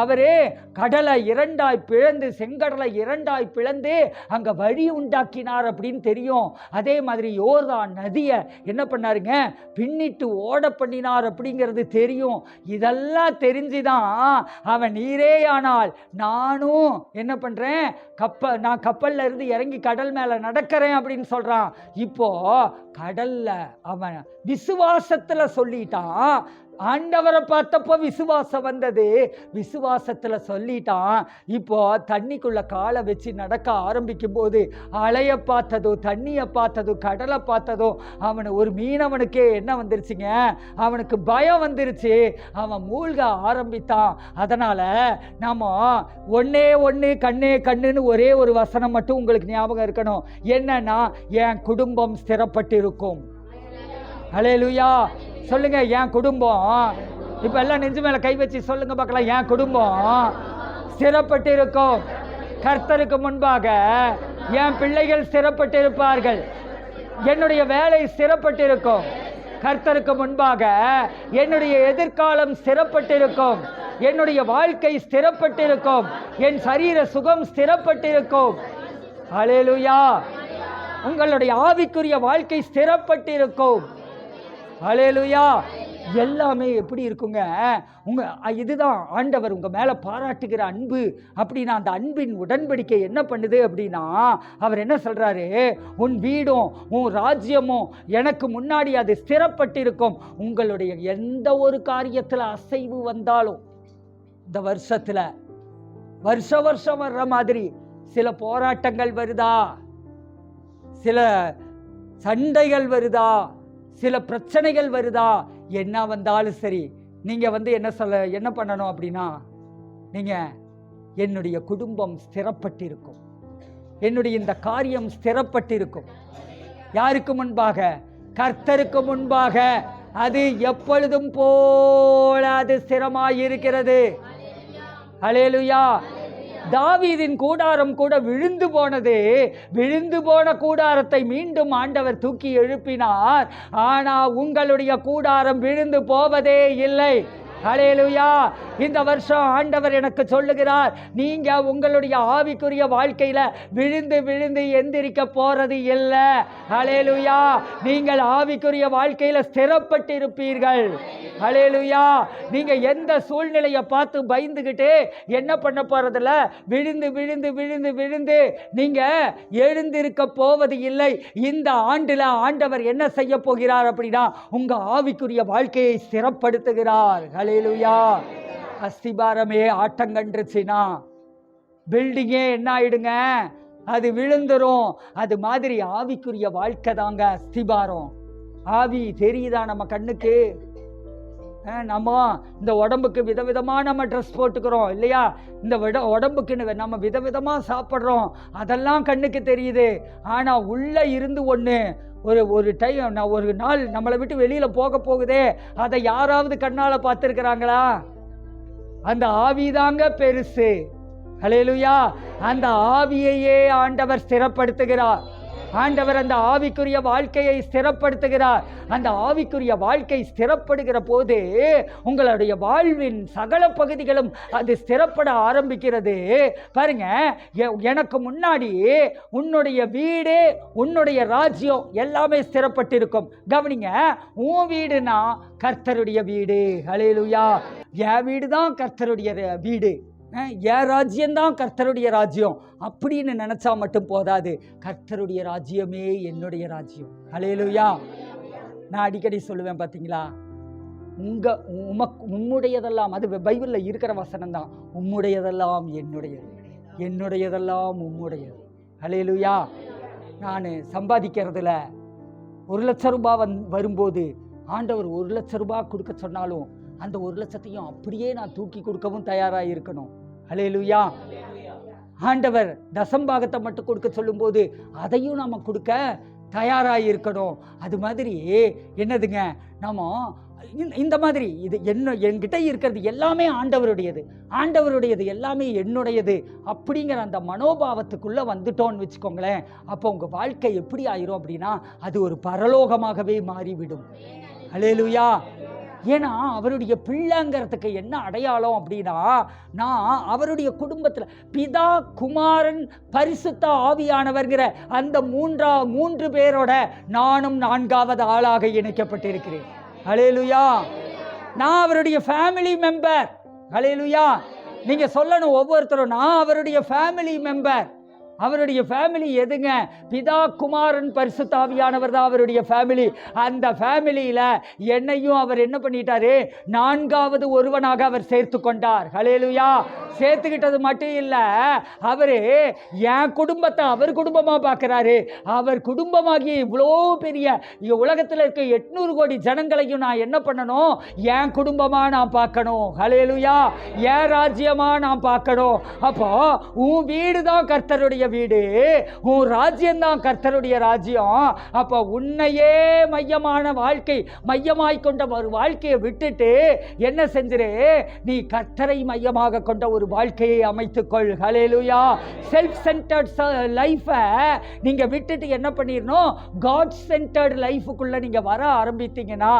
அவரு கடலை 2ஆய் பிளந்து, செங்கடலை 2ஆய் பிளந்து அங்க வழி உண்டாக்கினார் அப்படின்னு தெரியும். அதே மாதிரி யோர்தான் நதியை என்ன பண்ணாருங்க, பின்னிட்டு ஓட பண்ணினார் அப்படிங்கிறது தெரியும். இதெல்லாம் தெரிஞ்சுதான் அவன் நீரே ஆனால் நானும் என்ன பண்றேன், நான் கப்பல்ல இருந்து இறங்கி கடல் மேல நடக்கிறேன் அப்படின்னு சொல்றான். இப்போ கடல்ல அவன் விசுவாசத்துல சொல்லிட்டான். ஆண்டவரை பார்த்தப்போ விசுவாசம் வந்தது, விசுவாசத்துல சொல்லிட்டான். இப்போ தண்ணிக்குள்ள காலை வச்சு நடக்க ஆரம்பிக்கும் போது அலைய பார்த்ததோ, தண்ணியை பார்த்ததோ, கடலை பார்த்ததோ அவனு ஒரு மீனவனுக்கே என்ன வந்துருச்சுங்க, அவனுக்கு பயம் வந்துருச்சு. அவன் மூழ்க ஆரம்பித்தான். அதனால நாம ஒண்ணே கண்ணே கண்ணுன்னு ஒரே ஒரு வசனம் மட்டும் உங்களுக்கு ஞாபகம் இருக்கணும். என்னன்னா, என் குடும்பம் ஸ்திரப்பட்டிருக்கும். ஹல்லேலூயா சொல்லுங்க. என் குடும்பம், இப்ப எல்லாம் நெஞ்சு மேல கை வச்சு சொல்லுங்க பார்க்கலாம். என் குடும்பம் ஸ்திரப்பட்டிருக்கும். கர்த்தருக்கு முன்பாக என் பிள்ளைகள் ஸ்திரப்பட்டிருப்பார்கள். என்னுடைய வேலை ஸ்திரப்பட்டிருக்கும். கர்த்தருக்கு முன்பாக என்னுடைய எதிர்காலம் ஸ்திரப்பட்டிருக்கும். என்னுடைய வாழ்க்கை ஸ்திரப்பட்டிருக்கும். என் சரீர சுகம் ஸ்திரப்பட்டிருக்கும். ஹல்லேலூயா. உங்களுடைய ஆவிக்குரிய வாழ்க்கை ஸ்திரப்பட்டிருக்கும். ஹல்லேலூயா. எல்லாமே எப்படி இருக்குங்க, இதுதான் ஆண்டவர் உங்க மேல பாராட்டுகிற அன்பு. அப்படின்னா அந்த அன்பின் உடன்படிக்கை என்ன பண்ணுது அப்படின்னா, அவர் என்ன சொல்றாரு, உன் வீடும் உன் ராஜ்யமும் எனக்கு முன்னாடி அது ஸ்திரப்பட்டிருக்கும். உங்களுடைய எந்த ஒரு காரியத்துல அசைவு வந்தாலும், இந்த வருஷத்துல வருஷம் வர்ற மாதிரி சில போராட்டங்கள் வருதா, சில சண்டைகள் வருதா, சில பிரச்சனைகள் வருதா, என்ன வந்தாலும் சரி, நீங்க என்ன பண்ணணும் அப்படின்னா, நீங்க என்னுடைய குடும்பம் ஸ்திரப்பட்டிருக்கும், என்னுடைய இந்த காரியம் ஸ்திரப்பட்டிருக்கும். யாருக்கு முன்பாக? கர்த்தருக்கு முன்பாக அது எப்பொழுதும் போல அது ஸ்திரமாயிருக்கிறது. ஹல்லேலூயா. தாவீதின் கூடாரம் கூட விழுந்து போனது. விழுந்து போன கூடாரத்தை மீண்டும் ஆண்டவர் தூக்கி எழுப்பினார். ஆனா உங்களுடைய கூடாரம் விழுந்து போவதே இல்லை. ஹல்லேலூயா. இந்த வருஷம் ஆண்டவர் எனக்கு சொல்லுகிறார், நீங்க உங்களுடைய ஆவிக்குரிய வாழ்க்கையில விழுந்து விழுந்து எந்திரிக்க போறது இல்லை. ஹல்லேலூயா. நீங்கள் ஆவிக்குரிய வாழ்க்கையில ஸ்திரப்பட்டிருப்பீர்கள். ஹல்லேலூயா. நீங்க எந்த சூழ்நிலையை பார்த்து பயந்துகிட்டு என்ன பண்ண போறதில்ல, விழுந்து விழுந்து விழுந்து விழுந்து நீங்க எழுந்திருக்க போவது இல்லை. இந்த ஆண்டுல ஆண்டவர் என்ன செய்ய போகிறார் அப்படின்னா, உங்க ஆவிக்குரிய வாழ்க்கையை ஸ்திரப்படுத்துகிறார். ஹல்லேலூயா. அஸ்திபாரமே ஆட்டங்கண்டுச்சுன்னா பில்டிங்கே என்ன ஆயிடுங்க, அது விழுந்துரும். அது மாதிரி ஆவிக்குரிய வாழ்க்கை தாங்க அஸ்திபாரம். ஆவி தெரியுதா நம்ம கண்ணுக்கு? நம்ம இந்த உடம்புக்கு விதவிதமாக நம்ம ட்ரெஸ் போட்டுக்கிறோம் இல்லையா, இந்த உடம்புக்குன்னு நம்ம விதவிதமாக சாப்பிட்றோம், அதெல்லாம் கண்ணுக்கு தெரியுது. ஆனால் உள்ளே இருந்து ஒரு டைம் ஒரு நாள் நம்மளை விட்டு வெளியில் போகுதே, அதை யாராவது கண்ணால் பார்த்துருக்கிறாங்களா? அந்த ஆவிதாங்க பெருசு. ஹல்லேலூயா. அந்த ஆவியையே ஆண்டவர் ஸ்திரப்படுத்துகிறார். ஆண்டவர் அந்த ஆவிக்குரிய வாழ்க்கையை ஸ்திரப்படுத்துகிறார். அந்த ஆவிக்குரிய வாழ்க்கை ஸ்திரப்படுகிற போது உங்களுடைய வாழ்வின் சகல பகுதிகளும் அது ஸ்திரப்பட ஆரம்பிக்கிறது. பாருங்க, எனக்கு முன்னாடி உன்னுடைய வீடு, உன்னுடைய ராஜ்யம் எல்லாமே ஸ்திரப்பட்டிருக்கும். கவனிங்க, உன் வீடுனா கர்த்தருடைய வீடு. ஹல்லேலூயா. என் வீடு தான் கர்த்தருடைய வீடு, என் ராஜ்யம்தான் கர்த்தருடைய ராஜ்யம் அப்படின்னு நினைச்சா மட்டும் போதாது. கர்த்தருடைய ராஜ்யமே என்னுடைய ராஜ்யம். ஹல்லேலூயா. நான் அடிக்கடி சொல்லுவேன் பார்த்தீங்களா, உம்முடையதெல்லாம், அது பைபிளில் இருக்கிற வசனம் தான், உம்முடையதெல்லாம் என்னுடையது, என்னுடையதெல்லாம் உம்முடையது. ஹல்லேலூயா. நான் சம்பாதிக்கிறதுல 1 லட்சம் ரூபாய் வரும்போது ஆண்டவர் 1 லட்சம் ரூபாய் கொடுக்க சொன்னாலும் அந்த 1 லட்சத்தையும் அப்படியே நான் தூக்கி கொடுக்கவும் தயாராக இருக்கணும். ஹல்லேலூயா. ஆண்டவர் தசம்பாகத்தை மட்டும் கொடுக்க சொல்லும்போது அதையும் நம்ம கொடுக்க தயாராக இருக்கணும். அது மாதிரி என்னதுங்க, நம்ம இந்த மாதிரி இது என்கிட்ட இருக்கிறது எல்லாமே ஆண்டவருடையது, ஆண்டவருடையது எல்லாமே என்னுடையது அப்படிங்கிற அந்த மனோபாவத்துக்குள்ளே வந்துட்டோன்னு வச்சுக்கோங்களேன். அப்போ உங்கள் வாழ்க்கை எப்படி ஆயிரும் அப்படின்னா அது ஒரு பரலோகமாகவே மாறிவிடும். அல்லேலூயா. ஏன்னா அவருடைய பிள்ளைங்கிறதுக்கு என்ன அடையாளம் அப்படின்னா, நான் அவருடைய குடும்பத்தில் பிதா, குமாரன், பரிசுத்த ஆவியானவர்கிற அந்த மூன்று பேரோட நானும் 4வது ஆளாக இணைக்கப்பட்டிருக்கிறேன். ஹல்லேலூயா. நான் அவருடைய ஃபேமிலி மெம்பர். ஹல்லேலூயா. நீங்க சொல்லணும் ஒவ்வொருத்தரும், நான் அவருடைய ஃபேமிலி மெம்பர். அவருடைய ஃபேமிலி எதுங்க? பிதா, குமாரன், பரிசுத்த ஆவியானவர் தான் அவருடைய ஃபேமிலி. அந்த ஃபேமிலியில் என்னையும் அவர் என்ன பண்ணிட்டாரு? 4வது ஒருவனாக அவர் சேர்த்து கொண்டார். ஹல்லேலூயா. சேர்த்துக்கிட்டது மட்டும் இல்லை, அவர் என் குடும்பத்தை அவர் குடும்பமாக பார்க்குறாரு. அவர் குடும்பமாகிய இவ்வளோ பெரிய உலகத்தில் இருக்க 800 கோடி ஜனங்களையும் நான் என்ன பண்ணணும்? என் குடும்பமாக நான் பார்க்கணும். ஹல்லேலூயா. என் ராஜ்யமாக நான் பார்க்கணும். அப்போ உன் வீடு தான் கர்த்தருடைய வீடு, உன் ராஜ்யம்தான் கர்த்தருடைய ராஜ்யம். அப்போ உன்னையே மையமான வாழ்க்கை, மையமாய் கொண்ட ஒரு வாழ்க்கையை விட்டுட்டு என்ன செஞ்சிரு? நீ கர்த்தரை மையமாக கொண்ட ஒரு வாழ்க்கையை அமைத்துக்கொள். ஹல்லேலூயா. செல்ஃப் சென்டர்ட் லைஃபை நீங்க விட்டுட்டு என்ன பண்ணிடணும்? காட் சென்டர்ட் லைஃபுக்குள்ள நீங்க வர ஆரம்பித்தீங்கன்னா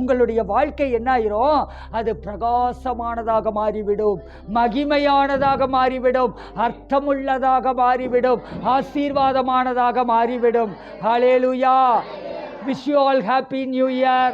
உங்களுடைய வாழ்க்கை என்ன ஆயிரும்? அது பிரகாசமானதாக மாறிவிடும், மகிமையானதாக மாறிவிடும், அர்த்தமுள்ளதாக மாறிவிடும், ஆசீர்வாதமானதாக மாறிவிடும். ஹல்லேலூயா. Wish you all happy new year.